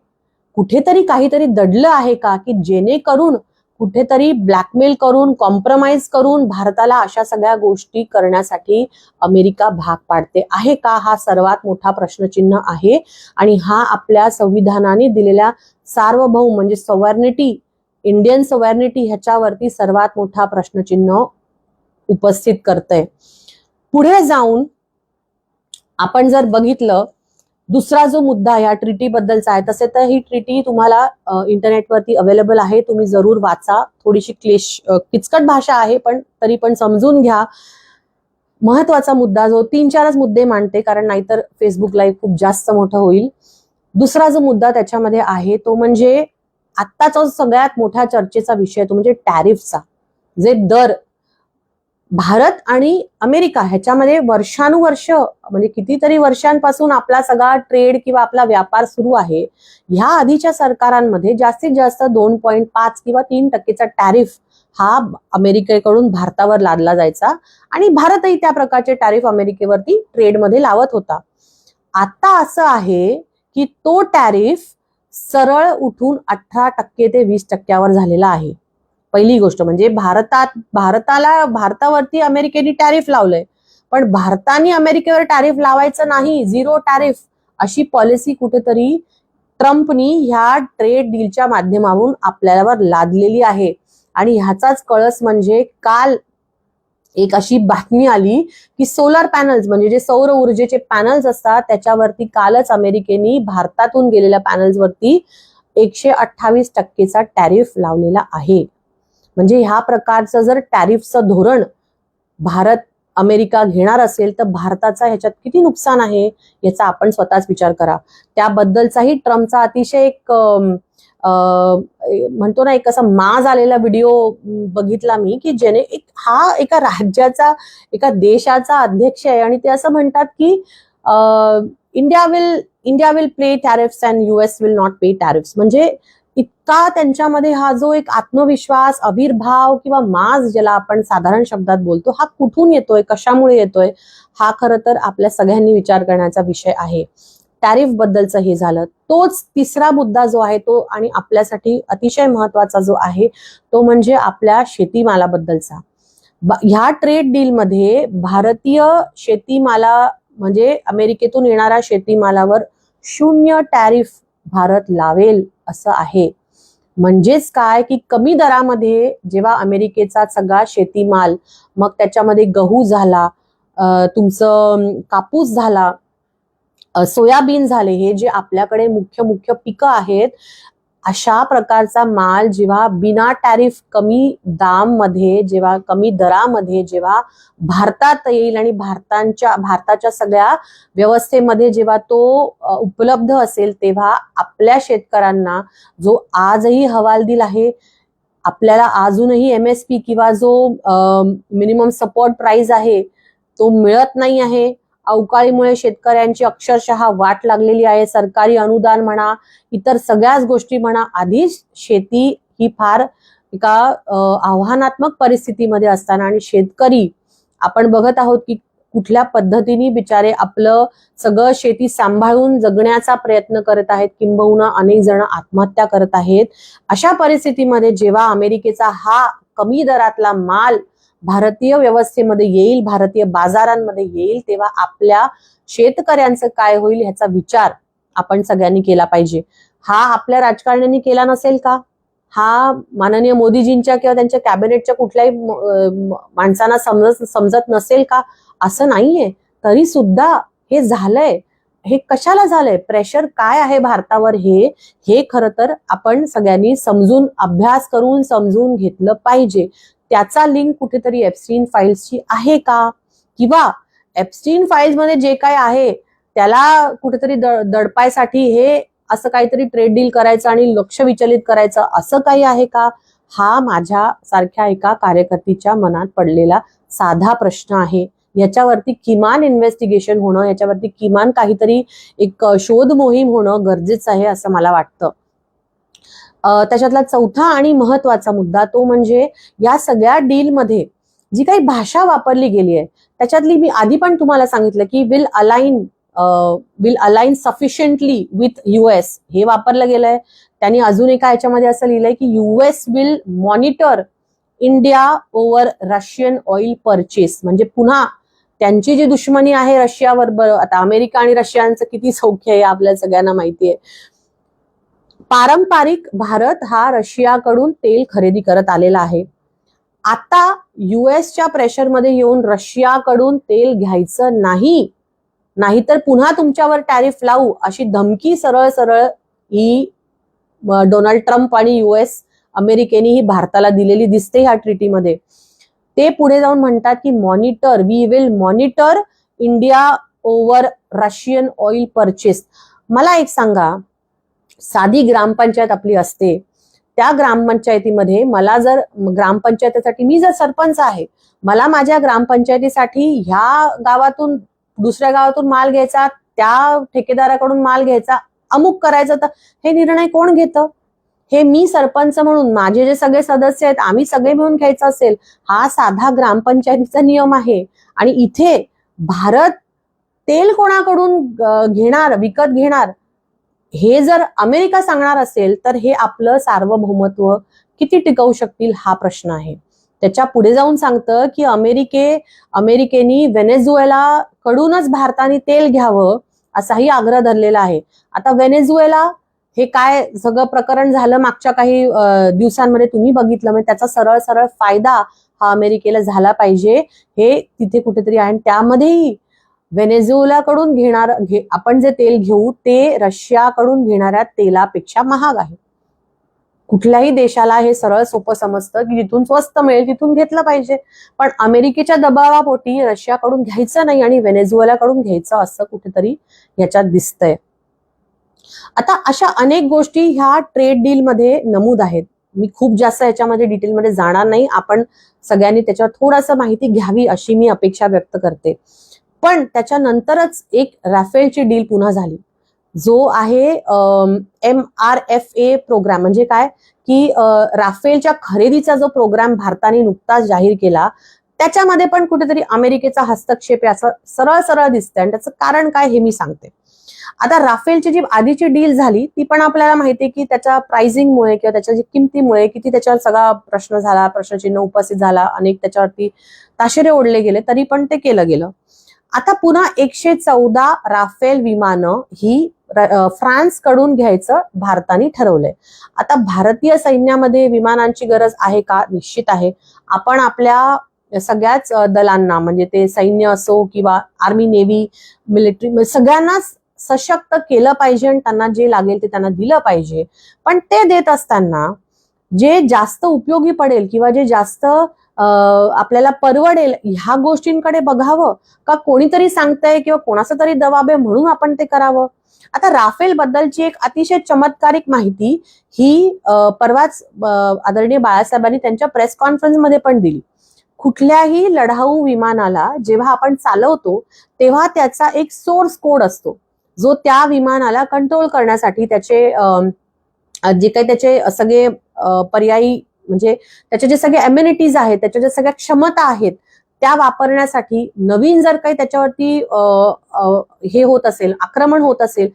कुठेतरी काहीतरी दडलं आहे का की जेणेकरून कुठेतरी ब्लॅकमेल करून कॉम्प्रोमाइज करून भारताला अशा सगळ्या गोष्टी करण्यासाठी अमेरिका भाग पाडते आहे का? हा सर्वात मोठा प्रश्नचिन्ह आहे. आणि हा आपल्या संविधानाने दिलेल्या सार्वभौम म्हणजे सॉव्हर्निटी, इंडियन सॉव्हर्निटी ह्याच्यावरती सर्वात मोठा प्रश्नचिन्ह उपस्थित करतंय. पुढे जाऊन आपण जर बघितलं दुसरा जो मुद्दा या ट्रीटी बद्दलचा आहे, तसे तर ही ट्रीटी तुम्हाला इंटरनेटवरती अवेलेबल आहे, तुम्ही जरूर वाचा. थोडीशी किचकट भाषा आहे पण तरी पण समजून घ्या. महत्वाचा मुद्दा जो 3-4च मुद्दे मांडते कारण नाहीतर फेसबुक लाईव्ह खूप जास्त मोठं होईल. दुसरा जो मुद्दा त्याच्यामध्ये आहे तो म्हणजे आत्ताचा सगळ्यात मोठ्या चर्चेचा विषय तो म्हणजे टॅरिफचा. जे दर भारत आणि अमेरिका ह्याच्यामध्ये वर्षानुवर्ष म्हणजे कितीतरी वर्षांपासून आपला सगळा ट्रेड किंवा आपला व्यापार सुरू आहे. ह्या आधीच्या सरकारांमध्ये जास्तीत जास्त 2.5 किंवा 3% टॅरिफ हा अमेरिकेकडून भारतावर लादला जायचा आणि भारतही त्या प्रकारचे टॅरिफ अमेरिकेवरती ट्रेडमध्ये लावत होता. आता असं आहे की तो टॅरिफ सरळ उठून 18% ते 20% झालेला आहे. पहिली गोष्ट म्हणजे भारतावरती अमेरिकेने टॅरिफ लावलंय पण भारताने अमेरिकेवर टॅरिफ लावायचं नाही, 0 टॅरिफ अशी पॉलिसी कुठेतरी ट्रम्पनी ह्या ट्रेड डीलच्या माध्यमातून आपल्यावर लादलेली आहे. आणि ह्याचाच कळस म्हणजे काल एक अशी बातमी आली की सोलर पॅनल्स म्हणजे जे सौर ऊर्जेचे पॅनल्स असतात त्याच्यावरती कालच अमेरिकेने भारतातून गेलेल्या पॅनल्सवरती 128% टॅरिफ लावलेला आहे. म्हणजे ह्या प्रकारचं जर टॅरिफचं धोरण भारत अमेरिका घेणार असेल तर भारताचा ह्याच्यात किती नुकसान आहे याचा आपण स्वतःच विचार करा. त्याबद्दलचाही ट्रम्पचा अतिशय एक म्हणतो ना एक असा माज आलेला व्हिडिओ बघितला मी, की ज्याने हा एका राज्याचा एका देशाचा अध्यक्ष आहे आणि ते असं म्हणतात की India will pay tariffs and US will not pay tariffs. म्हणजे इतका त्यांच्यामध्ये हा जो एक आत्मविश्वास, आविर्भाव किंवा माज ज्याला आपण साधारण शब्दात बोलतो, हा कुठून येतोय, कशामुळे येतोय, हा खरं तर आपल्या सगळ्यांनी विचार करण्याचा विषय आहे. टॅरिफ बद्दलचं हे झालं. तोच तिसरा मुद्दा जो आहे तो आणि आपल्यासाठी अतिशय महत्वाचा जो आहे तो म्हणजे आपल्या शेतीमालाबद्दलचा. ह्या ट्रेड डील मध्ये भारतीय शेतीमाला म्हणजे अमेरिकेतून येणाऱ्या शेतीमालावर 0 टॅरिफ भारत लावेल असं आहे. म्हणजेच काय की कमी दरामध्ये जेव्हा अमेरिकेचा सगळा शेतीमाल, मग त्याच्यामध्ये गहू झाला, तुमचं कापूस झाला, सोयाबीन झाले, हे जे आपल्याकडे मुख्य पिकं आहेत, अशा प्रकारचा माल जेव्हा बिना टॅरिफ कमी दाममध्ये, जेव्हा कमी दरामध्ये जेव्हा भारतात येईल आणि भारताच्या सगळ्या व्यवस्थेमध्ये जेव्हा तो उपलब्ध असेल, तेव्हा आपल्या शेतकऱ्यांना जो आजही हवालदिल आहे, आपल्याला अजूनही MSP किंवा जो मिनिमम सपोर्ट प्राइस आहे तो मिळत नाही आहे. अवकाळीमुळे शेतकऱ्यांची अक्षरशः वाट लागलेली आहे. सरकारी अनुदान म्हणा, इतर सगळ्याच गोष्टी म्हणा, आधीच शेती ही फार एका आव्हानात्मक परिस्थितीमध्ये असताना आणि शेतकरी आपण बघत आहोत की कुठल्या पद्धतीने बिचारे आपलं सगळं शेती सांभाळून जगण्याचा प्रयत्न करत आहेत, किंबहुना अनेक जण आत्महत्या करत आहेत. अशा परिस्थितीमध्ये जेव्हा अमेरिकेचा हा कमी दरातला माल भारतीय व्यवस्थेमध्ये येईल, भारतीय बाजारांमध्ये येईल, तेव्हा आपल्या शेतकऱ्यांचं काय होईल ह्याचा विचार आपण सगळ्यांनी केला पाहिजे. हा आपल्या राजकारण्यांनी केला नसेल का? हा माननीय मोदीजींच्या किंवा त्यांच्या कॅबिनेटच्या कुठल्याही माणसांना समजत नसेल का? असं नाहीये. तरी सुद्धा हे झालंय. हे कशाला झालंय? प्रेशर काय आहे भारतावर हे खरं तर आपण सगळ्यांनी समजून, अभ्यास करून समजून घेतलं पाहिजे. त्याचा लिंक कुठेतरी एप्स्टीन फाईल्सची आहे का? किंवा एप्स्टीन फाईल्स मध्ये जे काय आहे त्याला कुठेतरी दडपायसाठी हे असं काहीतरी ट्रेड डील करायचं आणि लक्ष विचलित करायचं असं काही आहे का? हा माझ्या सारख्या एका कार्यकर्तीच्या मनात पडलेला साधा प्रश्न आहे. याच्यावरती किमान इन्व्हेस्टिगेशन होणं, याच्यावरती किमान काहीतरी एक शोध मोहीम होणं गरजेचं आहे असं मला वाटतं. त्याच्यातला चौथा आणि महत्वाचा मुद्दा तो म्हणजे या सगळ्या डीलमध्ये जी काही भाषा वापरली गेली आहे त्याच्यातली मी आधी पण तुम्हाला सांगितलं की will align sufficiently with US हे वापरलं गेलंय. त्यांनी अजून एका याच्यामध्ये असं लिहिलंय की US will monitor India over Russian oil purchase. म्हणजे पुन्हा त्यांची जी दुश्मनी आहे रशियावर, आता अमेरिका आणि रशियाचं किती सौख्य आहे आपल्याला सगळ्यांना माहिती आहे. पारंपरिक भारत हा रशियाकडून तेल खरेदी करत आलेला आहे. आता USच्या प्रेशरमध्ये येऊन रशियाकडून तेल घ्यायचं नाही, नाहीतर पुन्हा तुमच्यावर टॅरिफ लावू अशी धमकी सरळ ही डोनाल्ड ट्रम्प आणि अमेरिकेने ही भारताला दिलेली दिसते ह्या ट्रीटीमध्ये. ते पुढे जाऊन म्हणतात की we will monitor India over Russian oil purchase. मला एक सांगा, साधी ग्रामपंचायत आपली असते, त्या ग्रामपंचायतीमध्ये मला जर ग्रामपंचायतीसाठी मी जर सरपंच आहे, मला माझ्या ग्रामपंचायतीसाठी ह्या गावातून दुसऱ्या गावातून माल घ्यायचा, त्या ठेकेदाराकडून माल घ्यायचा, अमुक करायचं, तर हे निर्णय कोण घेतं? हे मी सरपंच म्हणून माझे जे सगळे सदस्य आहेत आम्ही सगळे मिळून घ्यायचं असेल, हा साधा ग्रामपंचायतीचा नियम आहे. आणि इथे भारत तेल कोणाकडून घेणार, विकत घेणार, हे जर अमेरिका सांगणार असेल तर हे आपलं सार्वभौमत्व किती टिकवू शकतील हा प्रश्न आहे. त्याच्या पुढे जाऊन सांगतं की अमेरिकेनी व्हेनेझुएला कडूनच भारताने तेल घ्यावं असाही आग्रह धरलेला आहे. आता व्हेनेझुएला हे काय सगळं प्रकरण झालं मागच्या काही दिवसांमध्ये तुम्ही बघितलं, म्हणजे त्याचा सरळ फायदा हा अमेरिकेला झाला पाहिजे हे तिथे कुठेतरी आहे. आणि त्यामध्येही व्हेनेझुएलाकडून आपण जे तेल घेऊ ते रशियाकडून घेणाऱ्या तेलापेक्षा महाग आहे. कुठल्याही देशाला हे सरळ सोपं समजतं की जिथून स्वस्त मिळेल तिथून घेतलं पाहिजे, पण अमेरिकेच्या दबावापोटी रशियाकडून घ्यायचं नाही आणि व्हेनेझुएलाकडून घ्यायचं असं कुठेतरी याच्यात दिसतंय. आता अशा अनेक गोष्टी ह्या ट्रेड डील मध्ये नमूद आहेत. मी खूप जास्त याच्यामध्ये डिटेलमध्ये जाणार नाही, आपण सगळ्यांनी त्याच्यावर थोडंसं माहिती घ्यावी अशी मी अपेक्षा व्यक्त करते. पण त्याच्यानंतरच एक राफेलची डील पुन्हा झाली, जो आहे MRFA प्रोग्राम. म्हणजे काय की राफेलच्या खरेदीचा जो प्रोग्राम भारताने नुकताच जाहीर केला, त्याच्यामध्ये पण कुठेतरी अमेरिकेचा हस्तक्षेप आहे असं सरळ सरळ दिसतंय. आणि त्याचं कारण काय हे मी सांगते. आता राफेलची जी आधीची डील झाली ती पण आपल्याला माहितीये की त्याच्या प्राइसिंगमुळे किंवा त्याच्या जी किमतीमुळे किती त्याच्यावर सगळा प्रश्न झाला, प्रश्नचिन्ह उपस्थित झाला, अनेक त्याच्यावरती ताशेरे ओढले गेले, तरी पण ते केलं गेलं. आता पुन्हा 114 राफेल विमानं ही फ्रान्स कडून घ्यायचं भारताने ठरवलंय. आता भारतीय सैन्यामध्ये विमानांची गरज आहे का? निश्चित आहे. आपण आपल्या सगळ्याच दलांना, म्हणजे ते सैन्य असो किंवा आर्मी, नेव्ही, मिलिटरी, सगळ्यांनाच सशक्त केलं पाहिजे आणि त्यांना जे लागेल ते त्यांना दिलं पाहिजे. पण ते देत असताना जे जास्त उपयोगी पडेल किंवा जे जास्त आपल्याला परवडेल ह्या गोष्टींकडे बघावं का कोणीतरी सांगतंय किंवा कोणाचा तरी दबाव आहे म्हणून आपण ते करावं? आता राफेल बद्दलची एक अतिशय चमत्कारिक माहिती ही परवाच आदरणीय बाळासाहेबांनी त्यांच्या प्रेस कॉन्फरन्समध्ये पण दिली. कुठल्याही लढाऊ विमानाला जेव्हा आपण चालवतो तेव्हा त्याचा एक सोर्स कोड असतो, जो त्या विमानाला कंट्रोल करण्यासाठी त्याचे जे काही त्याचे सगळे पर्यायी, म्हणजे त्याचे जे सगळे अम्युनिटीज आहेत, त्याच्या ज्या सगळ्या क्षमता आहेत त्या वापरण्यासाठी, नवीन जर काही त्याच्यावरती हे होत असेल, आक्रमण होत असेल,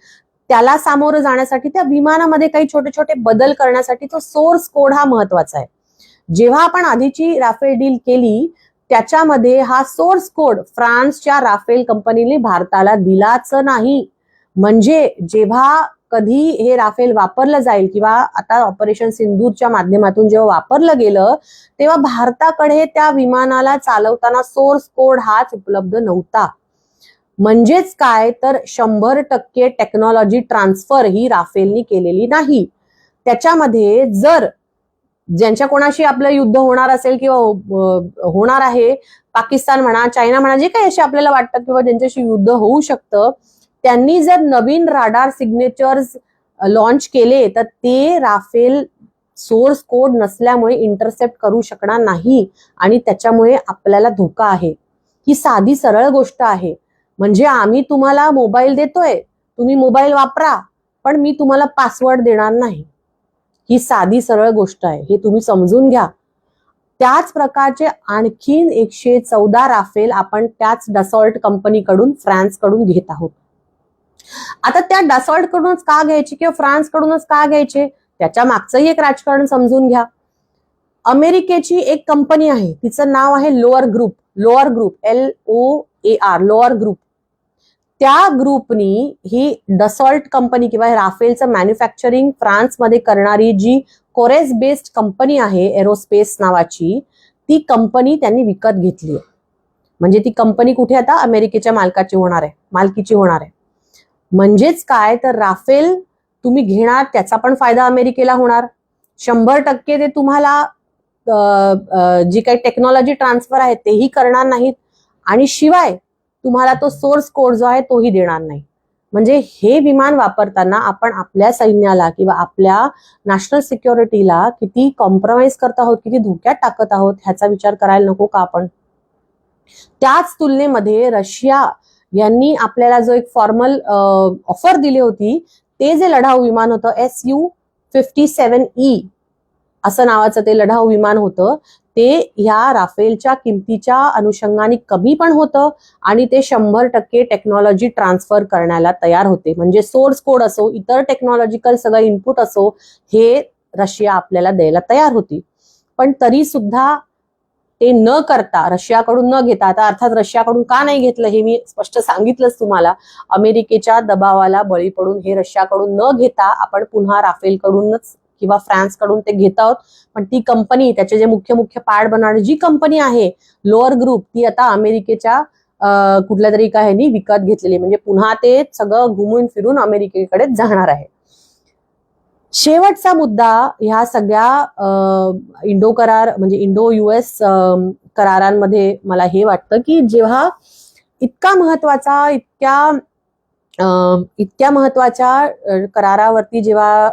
त्याला सामोरं जाण्यासाठी त्या विमानामध्ये काही छोटे छोटे बदल करण्यासाठी तो सोर्स कोड हा महत्वाचा आहे. जेव्हा आपण आधीची राफेल डील केली त्याच्यामध्ये हा सोर्स कोड फ्रान्सच्या राफेल कंपनीने भारताला दिलाच नाही. म्हणजे जेव्हा कधी हे राफेल वापरलं जाईल किंवा आता ऑपरेशन सिंदूरच्या माध्यमातून जेव्हा वापरलं गेलं तेव्हा भारताकडे त्या विमानाला चालवताना सोर्स कोड हाच उपलब्ध नव्हता. म्हणजेच काय तर 100% टेक्नॉलॉजी ट्रान्सफर ही राफेलनी केलेली नाही. त्याच्यामध्ये जर ज्यांच्या कोणाशी आपलं युद्ध होणार असेल किंवा होणार आहे, पाकिस्तान म्हणा, चायना म्हणा, जे काही असे आपल्याला वाटतं किंवा ज्यांच्याशी युद्ध होऊ शकतं, त्यांनी जर नवीन राडार सिग्नेचर्स लॉन्च केले तर ते राफेल सोर्स कोड नसल्यामुळे इंटरसेप्ट करू शकणार नाही आणि त्याच्यामुळे आपल्याला धोका आहे. ही साधी सरळ गोष्ट आहे. म्हणजे आम्ही तुम्हाला मोबाईल देतोय, तुम्ही मोबाईल वापरा, पण मी तुम्हाला पासवर्ड देणार नाही. ही साधी सरळ गोष्ट आहे, हे तुम्ही समजून घ्या. त्याच प्रकारचे आणखीन 114 राफेल आपण त्याच डसॉल्ट कंपनीकडून, फ्रान्स कडून घेत आहोत. आता त्या डसॉल्ट कडूनच का घ्यायचे किंवा फ्रान्स कडूनच का घ्यायचे, त्याच्या मागचंही एक राजकारण समजून घ्या. अमेरिकेची एक कंपनी आहे, तिचं नाव आहे lower group, LOAR, lower group. त्या ग्रुपनी ही डसॉल्ट कंपनी किंवा राफेलचं मॅन्युफॅक्चरिंग फ्रान्समध्ये करणारी जी कोरेस बेस्ड कंपनी आहे एरोस्पेस नावाची, ती कंपनी त्यांनी विकत घेतली. म्हणजे ती कंपनी कुठे आता अमेरिकेच्या मालकीची होणार आहे. म्हणजेच काय तर राफेल तुम्ही घेणार त्याचा पण फायदा अमेरिकेला होणार. 100% ते तुम्हाला जी काही टेक्नॉलॉजी ट्रान्सफर आहे तेही करणार नाहीत आणि शिवाय तुम्हाला तो सोर्स कोड जो आहे तोही देणार नाही. म्हणजे हे विमान वापरताना आपण आपल्या सैन्याला किंवा आपल्या नॅशनल सिक्युरिटीला किती कॉम्प्रोमाइज करत आहोत, किती धोक्यात टाकत आहोत ह्याचा विचार करायला नको का आपण? त्याच तुलनेमध्ये रशिया यांनी आपल्याला जो एक फॉर्मल ऑफर दिली होती, ते जे लढाऊ विमान होतं Su-57E असं नावाचं ते लढाऊ विमान होतं, ते ह्या राफेलच्या किमतीच्या अनुषंगाने कमी पण होतं आणि ते 100% टेक्नॉलॉजी ट्रान्सफर करण्याला तयार होते. म्हणजे सोर्स कोड असो, इतर टेक्नॉलॉजिकल सगळं इनपुट असो, हे रशिया आपल्याला द्यायला तयार होती. पण तरी सुद्धा ते न करता, रशियाकडून न घेता, आता अर्थात रशियाकडून का नाही घेतलं हे मी स्पष्ट सांगितलंच तुम्हाला, अमेरिकेच्या दबावाला बळी पडून हे रशियाकडून न घेता आपण पुन्हा राफेलकडूनच किंवा फ्रान्स कडून ते घेत आहोत. पण ती कंपनी, त्याचे जे मुख्य पार्ट बनवणारी जी कंपनी आहे लोअर ग्रुप, ती आता अमेरिकेच्या कुठल्या तरी काही विकत घेतलेली. म्हणजे पुन्हा ते सगळं घुमून फिरून अमेरिकेकडेच जाणार आहे. शेवटचा मुद्दा ह्या सगळ्या इंडो करार म्हणजे इंडो US करारांमध्ये मला हे वाटतं की जेव्हा इतका महत्वाचा इतक्या महत्वाच्या करारावरती जेव्हा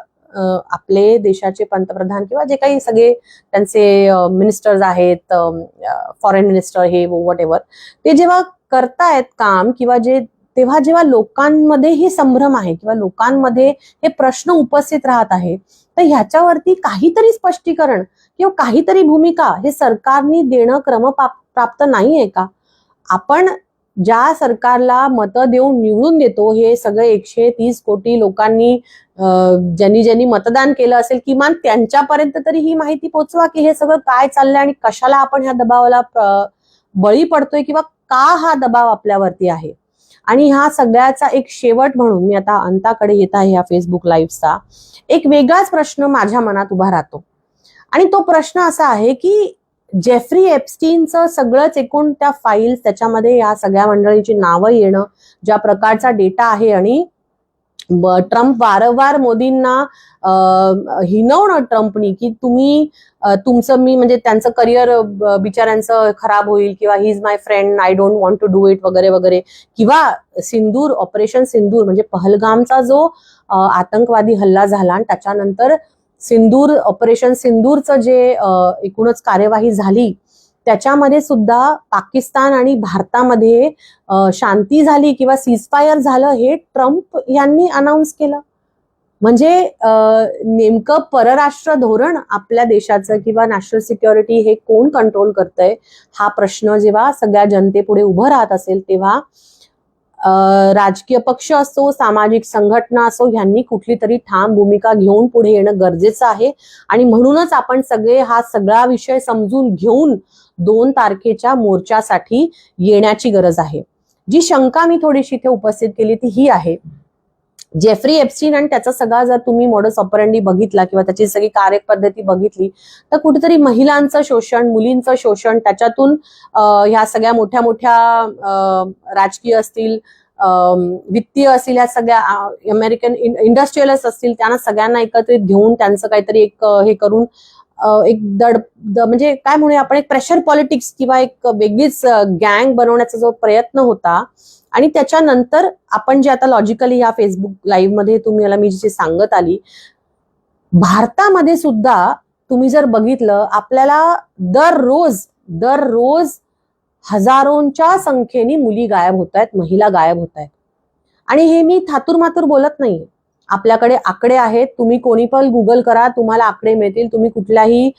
आपले देशाचे पंतप्रधान किंवा जे काही सगळे त्यांचे मिनिस्टर्स आहेत, फॉरेन मिनिस्टर हे वॉट एव्हर, ते जेव्हा करतायत काम किंवा तेव्हा जेव्हा लोकांमध्ये हे संभ्रम आहे किंवा लोकांमध्ये हे प्रश्न उपस्थित राहत आहे, तर ह्याच्यावरती काहीतरी स्पष्टीकरण किंवा काहीतरी भूमिका हे सरकारने देणं क्रमप्राप्त नाहीये का? आपण ज्या सरकारला मतं देऊन निवडून देतो, हे सगळे 130 कोटी लोकांनी ज्यांनी ज्यांनी मतदान केलं असेल, किमान त्यांच्यापर्यंत तरी ही माहिती पोहोचवा की हे सगळं काय चाललंय आणि कशाला आपण ह्या दबावाला बळी पडतोय किंवा का हा दबाव आपल्यावरती आहे. आणि ह्या सगळ्याचा एक शेवट म्हणून मी आता अंताकडे येत आहे ह्या फेसबुक लाईव्हचा, एक वेगळाच प्रश्न माझ्या मनात उभा राहतो. आणि तो प्रश्न असा आहे की जेफ्री एप्स्टीनचं सगळंच एकूण त्या फाईल्स, त्याच्यामध्ये या सगळ्या मंडळींची नावं येणं, ज्या प्रकारचा डेटा आहे, आणि ट्रम्प वारंवार मोदींना हिनवणं ट्रम्पनी की तुम्ही तुमचं मी म्हणजे त्यांचं करिअर बिचाऱ्यांचं खराब होईल किंवा he is my friend, I don't want to do it वगैरे वगैरे, किंवा सिंदूर, ऑपरेशन सिंदूर म्हणजे पहलगामचा जो आतंकवादी हल्ला झाला आणि त्याच्यानंतर ऑपरेशन सिंदूरचं जे एकूणच कार्यवाही झाली, त्याच्यामध्ये सुद्धा पाकिस्तान आणि भारतामध्ये शांती झाली किंवा सीजफायर झालं, हे ट्रम्प यांनी अनाऊन्स केलं. म्हणजे नेमकं परराष्ट्र धोरण आपल्या देशाचं किंवा नॅशनल सिक्युरिटी हे कोण कंट्रोल करतंय, हा प्रश्न जेव्हा सगळ्या जनतेपुढे उभं राहत असेल, तेव्हा राजकीय पक्ष असो, सामाजिक संघटना असो, ह्यांनी कुठली तरी ठाम भूमिका घेऊन पुढे येणं गरजेचं आहे. आणि म्हणूनच आपण सगळे हा सगळा विषय समजून घेऊन 2 तारखेच्या मोर्चासाठी येण्याची गरज आहे. जी शंका मी थोडीशी इथे उपस्थित केली ती ही आहे, जेफ्री एप्स्टीन आणि त्याचा सगळा जर तुम्ही मॉडस ऑपरंडी बघितला किंवा त्याची सगळी कार्यपद्धती बघितली, तर कुठेतरी महिलांचं शोषण, मुलींचं शोषण, त्याच्यातून ह्या सगळ्या मोठ्या मोठ्या राजकीय असतील, वित्तीय असतील, ह्या सगळ्या अमेरिकन इंडस्ट्रियलिस्ट असतील, त्यांना सगळ्यांना एकत्रित घेऊन त्यांचं काहीतरी एक हे करून एक म्हणजे काय म्हणूया आपण, एक प्रेशर पॉलिटिक्स किंवा एक वेगळीच गँग बनवण्याचा जो प्रयत्न होता. आणि त्याच्यानंतर आपण जे आता लॉजिकली या फेसबुक लाईव्ह मध्ये तुम्हाला मी जे सांगत आली, भारतामध्ये सुद्धा तुम्ही जर बघितलं, आपल्याला दररोज हजारोंच्या संख्येने मुली गायब होत आहेत, महिला गायब होत आहेत. आणि हे मी थातूरमातूर बोलत नाहीये, आपल्याकडे आकडे आहेत, तुम्ही कोणी पण गुगल करा, तुम्हाला आकडे मिळतील. तुम्ही कुठल्याही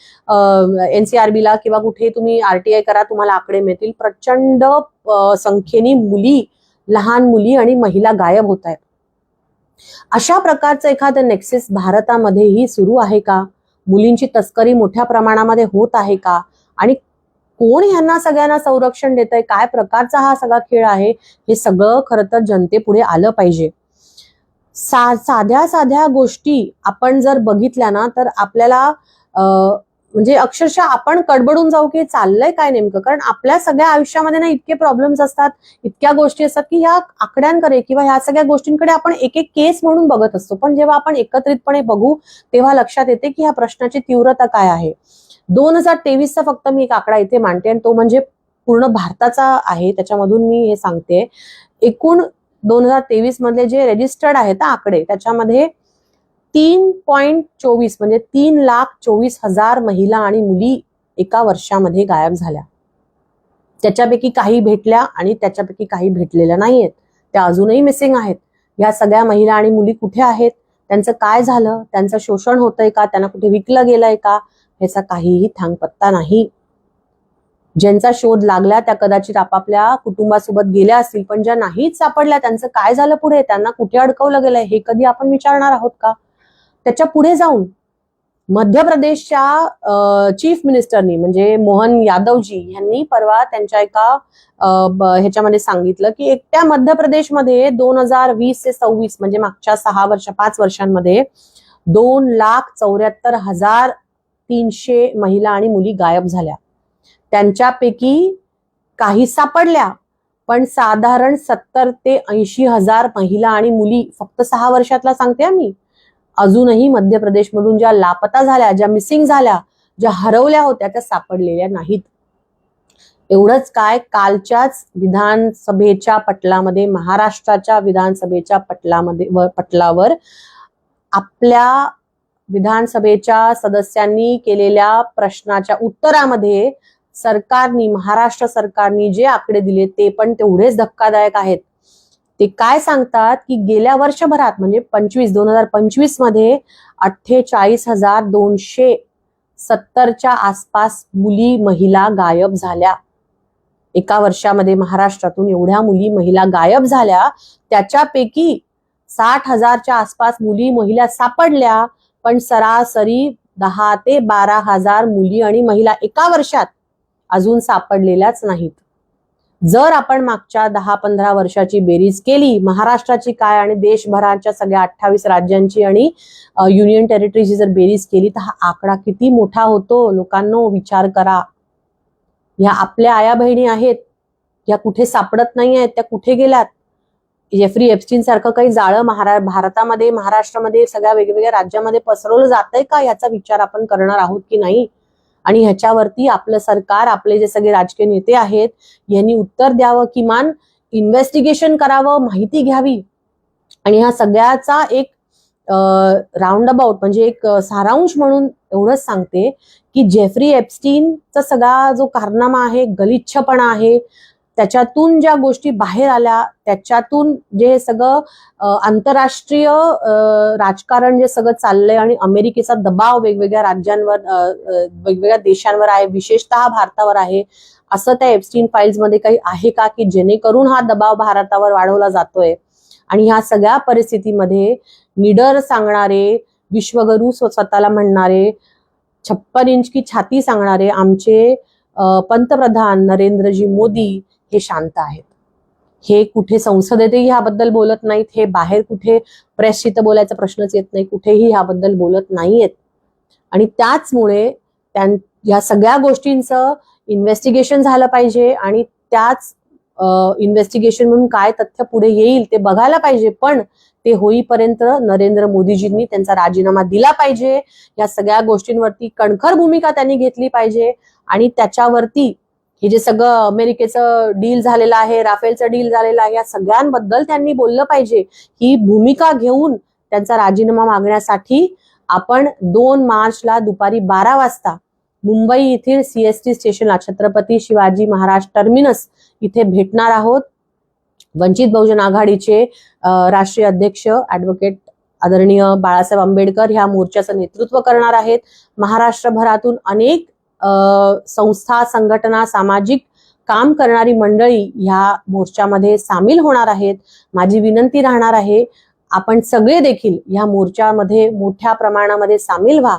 NCRB ला किंवा कुठे तुम्ही RTI करा, तुम्हाला आकडे मिळतील. प्रचंड संख्येने मुली, लहान मुली आणि महिला गायब होत आहेत. अशा प्रकारचं एखादं नेक्सस भारतामध्येही सुरू आहे का? मुलींची तस्करी मोठ्या प्रमाणामध्ये होत आहे का? आणि कोण ह्यांना सगळ्यांना संरक्षण देत आहे? काय प्रकारचा हा सगळा खेळ आहे? हे सगळं खरं तर जनतेपुढे आलं पाहिजे. साध्या गोष्टी आपण जर बघितल्या ना, तर आपल्याला म्हणजे अक्षरशः आपण कडबडून जाऊ की चाललंय काय नेमकं. कारण आपल्या सगळ्या आयुष्यामध्ये ना इतके प्रॉब्लेम्स असतात, इतक्या गोष्टी असतात की ह्या आकड्यांकडे किंवा ह्या सगळ्या गोष्टींकडे आपण एक एक केस म्हणून बघत असतो. पण जेव्हा आपण एकत्रितपणे बघू तेव्हा लक्षात येते की ह्या प्रश्नाची तीव्रता काय आहे. 2023चा फक्त मी एक आकडा इथे मांडते आणि तो म्हणजे पूर्ण भारताचा आहे, त्याच्यामधून मी हे सांगते. एकूण 2023 मधले जे रजिस्टर्ड आहेत आकडे, त्याच्यामध्ये 3.24 म्हणजे 3,24,000 महिला आणि मुली एका वर्षामध्ये गायब झाल्या. त्याच्यापैकी काही भेटल्या आणि त्याच्यापैकी काही भेटलेल्या नाहीयेत, त्या अजूनही मिसिंग आहेत. या सगळ्या महिला आणि मुली कुठे आहेत, त्यांचं काय झालं, त्यांचं शोषण होतंय का, त्यांना कुठे विकलं गेलंय का, ह्याचा काहीही थांगपत्ता नाही. ज्यांचा शोध लागला त्या कदाचित आपापल्या कुटुंबासोबत गेल्या असतील, पण ज्या नाहीच सापडल्या त्यांचं काय झालं पुढे, त्यांना कुठे अडकवलं गेलंय हे कधी आपण विचारणार आहोत का? त्याच्या पुढे जाऊन मध्य प्रदेशच्या चीफ मिनिस्टरनी म्हणजे मोहन यादवजी यांनी परवा त्यांच्या एका ह्याच्यामध्ये सांगितलं की एकट्या मध्य प्रदेशमध्ये 2020 ते 26 म्हणजे मागच्या 5 वर्षांमध्ये 2,74,300 महिला आणि मुली गायब झाल्या. त्यांच्यापैकी काही सापडल्या, पण साधारण 70,000 ते 80,000 महिला आणि मुली फक्त 6 वर्षातला सांगते मी, अजूनही मध्य प्रदेशमधून ज्या लापता झाल्या, ज्या मिसिंग झाल्या, ज्या हरवल्या होत्या त्या सापडलेल्या नाहीत. एवढंच काय, कालच्याच विधानसभेच्या पटलामध्ये, महाराष्ट्राच्या विधानसभेच्या पटलावर आपल्या विधानसभेच्या सदस्यांनी केलेल्या प्रश्नाच्या उत्तरामध्ये महाराष्ट्र सरकारने जे आकडे दिले ते पण तेवढेच धक्कादायक आहेत. ते काय सांगतात की गेल्या वर्षभरात म्हणजे 2025 मध्ये 48,270च्या आसपास महिला गायब झाल्या. एका वर्षामध्ये महाराष्ट्रातून एवढ्या महिला गायब झाल्या. त्याच्यापैकी 60,000च्या आसपास महिला सापडल्या, पण सरासरी 10 ते 12,000 मुली आणि महिला एका वर्षात अजून सापडलेल्याच नाहीत. जर आपण मागच्या 10-15 वर्षाची बेरीज केली, महाराष्ट्राची काय आणि देशभराच्या सगळ्या 28 राज्यांची आणि युनियन टेरिटरीची जर बेरीज केली तर हा आकडा किती मोठा होतो. लोकांनो, विचार करा. ह्या आपल्या आया बहिणी आहेत, या कुठे सापडत नाही आहेत, त्या कुठे गेल्यात? जेफ्री एप्स्टीन सारखं काही जाळं भारतामध्ये, महाराष्ट्रामध्ये, सगळ्या वेगवेगळ्या राज्यामध्ये पसरवलं जातंय का, याचा विचार आपण करणार आहोत की नाही? आणि ह्याच्यावरती आपलं सरकार, आपले जे सगळे राजकीय नेते आहेत यांनी उत्तर द्यावं, किमान इन्व्हेस्टिगेशन करावं, माहिती घ्यावी. आणि ह्या सगळ्याचा एक राऊंड अबाउट म्हणजे एक सारांश म्हणून एवढंच सांगते की जेफ्री एप्स्टीनचा सगळा जो कारनामा आहे, गलिच्छपणा आहे, त्याच्यातून ज्या गोष्टी बाहेर आल्या, त्याच्यातून जे सगळं आंतरराष्ट्रीय राजकारण जे सगळं चाललंय आणि अमेरिकेचा दबाव वेगवेगळ्या राज्यांवर, वेगवेगळ्या देशांवर आहे, विशेषतः भारतावर आहे, असं त्या एप्स्टीन फाईल्स मध्ये काही आहे का की जेणेकरून हा दबाव भारतावर वाढवला जातोय? आणि ह्या सगळ्या परिस्थितीमध्ये निडर सांगणारे, विश्वगुरू स्वतःला म्हणणारे, 56 इंच की छाती सांगणारे आमचे पंतप्रधान नरेंद्रजी मोदी हे शांत आहेत. हे कुठे संसदेतही ह्याबद्दल बोलत नाहीत, हे बाहेर कुठे प्रेसशी तर बोलायचा प्रश्नच येत नाही, कुठेही ह्याबद्दल बोलत नाहीयेत. आणि त्याचमुळे या सगळ्या गोष्टींचं इन्व्हेस्टिगेशन झालं पाहिजे आणि त्याच इन्व्हेस्टिगेशन म्हणून काय तथ्य पुढे येईल ते बघायला पाहिजे. पण ते होईपर्यंत नरेंद्र मोदीजींनी त्यांचा राजीनामा दिला पाहिजे. या सगळ्या गोष्टींवरती कणखर भूमिका त्यांनी घेतली पाहिजे आणि त्याच्यावरती हे जे सगळं अमेरिकेचं डील झालेलं आहे, राफेलचं डील झालेलं आहे, या सगळ्यांबद्दल त्यांनी बोललं पाहिजे. ही भूमिका घेऊन त्यांचा राजीनामा मागण्यासाठी आपण 2 मार्चला दुपारी 12 वाजता मुंबई येथील CST स्टेशनला, छत्रपती शिवाजी महाराज टर्मिनस इथे भेटणार आहोत. वंचित बहुजन आघाडीचे राष्ट्रीय अध्यक्ष ऍडव्होकेट आदरणीय बाळासाहेब आंबेडकर ह्या मोर्चाचं नेतृत्व करणार आहेत. महाराष्ट्रभरातून अनेक संस्था, संघटना, सामाजिक काम करणारी मंडळी ह्या मोर्चामध्ये सामील होणार आहेत. माझी विनंती राहणार आहे, आपण सगळे देखील ह्या मोर्चामध्ये मोठ्या प्रमाणामध्ये सामील व्हा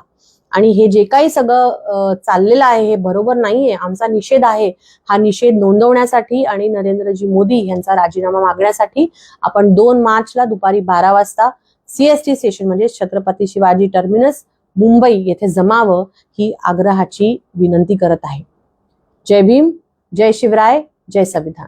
आणि हे जे काही सगळं चाललेलं आहे हे बरोबर नाहीये, आमचा निषेध आहे. हा निषेध नोंदवण्यासाठी आणि नरेंद्रजी मोदी यांचा राजीनामा मागण्यासाठी आपण 2 मार्चला दुपारी 12 वाजता CST स्टेशन म्हणजे छत्रपती शिवाजी टर्मिनस मुंबई येथे जमावं ही आग्रहाची विनंती करत आहे. जय भीम, जय शिवराय, जय संविधान.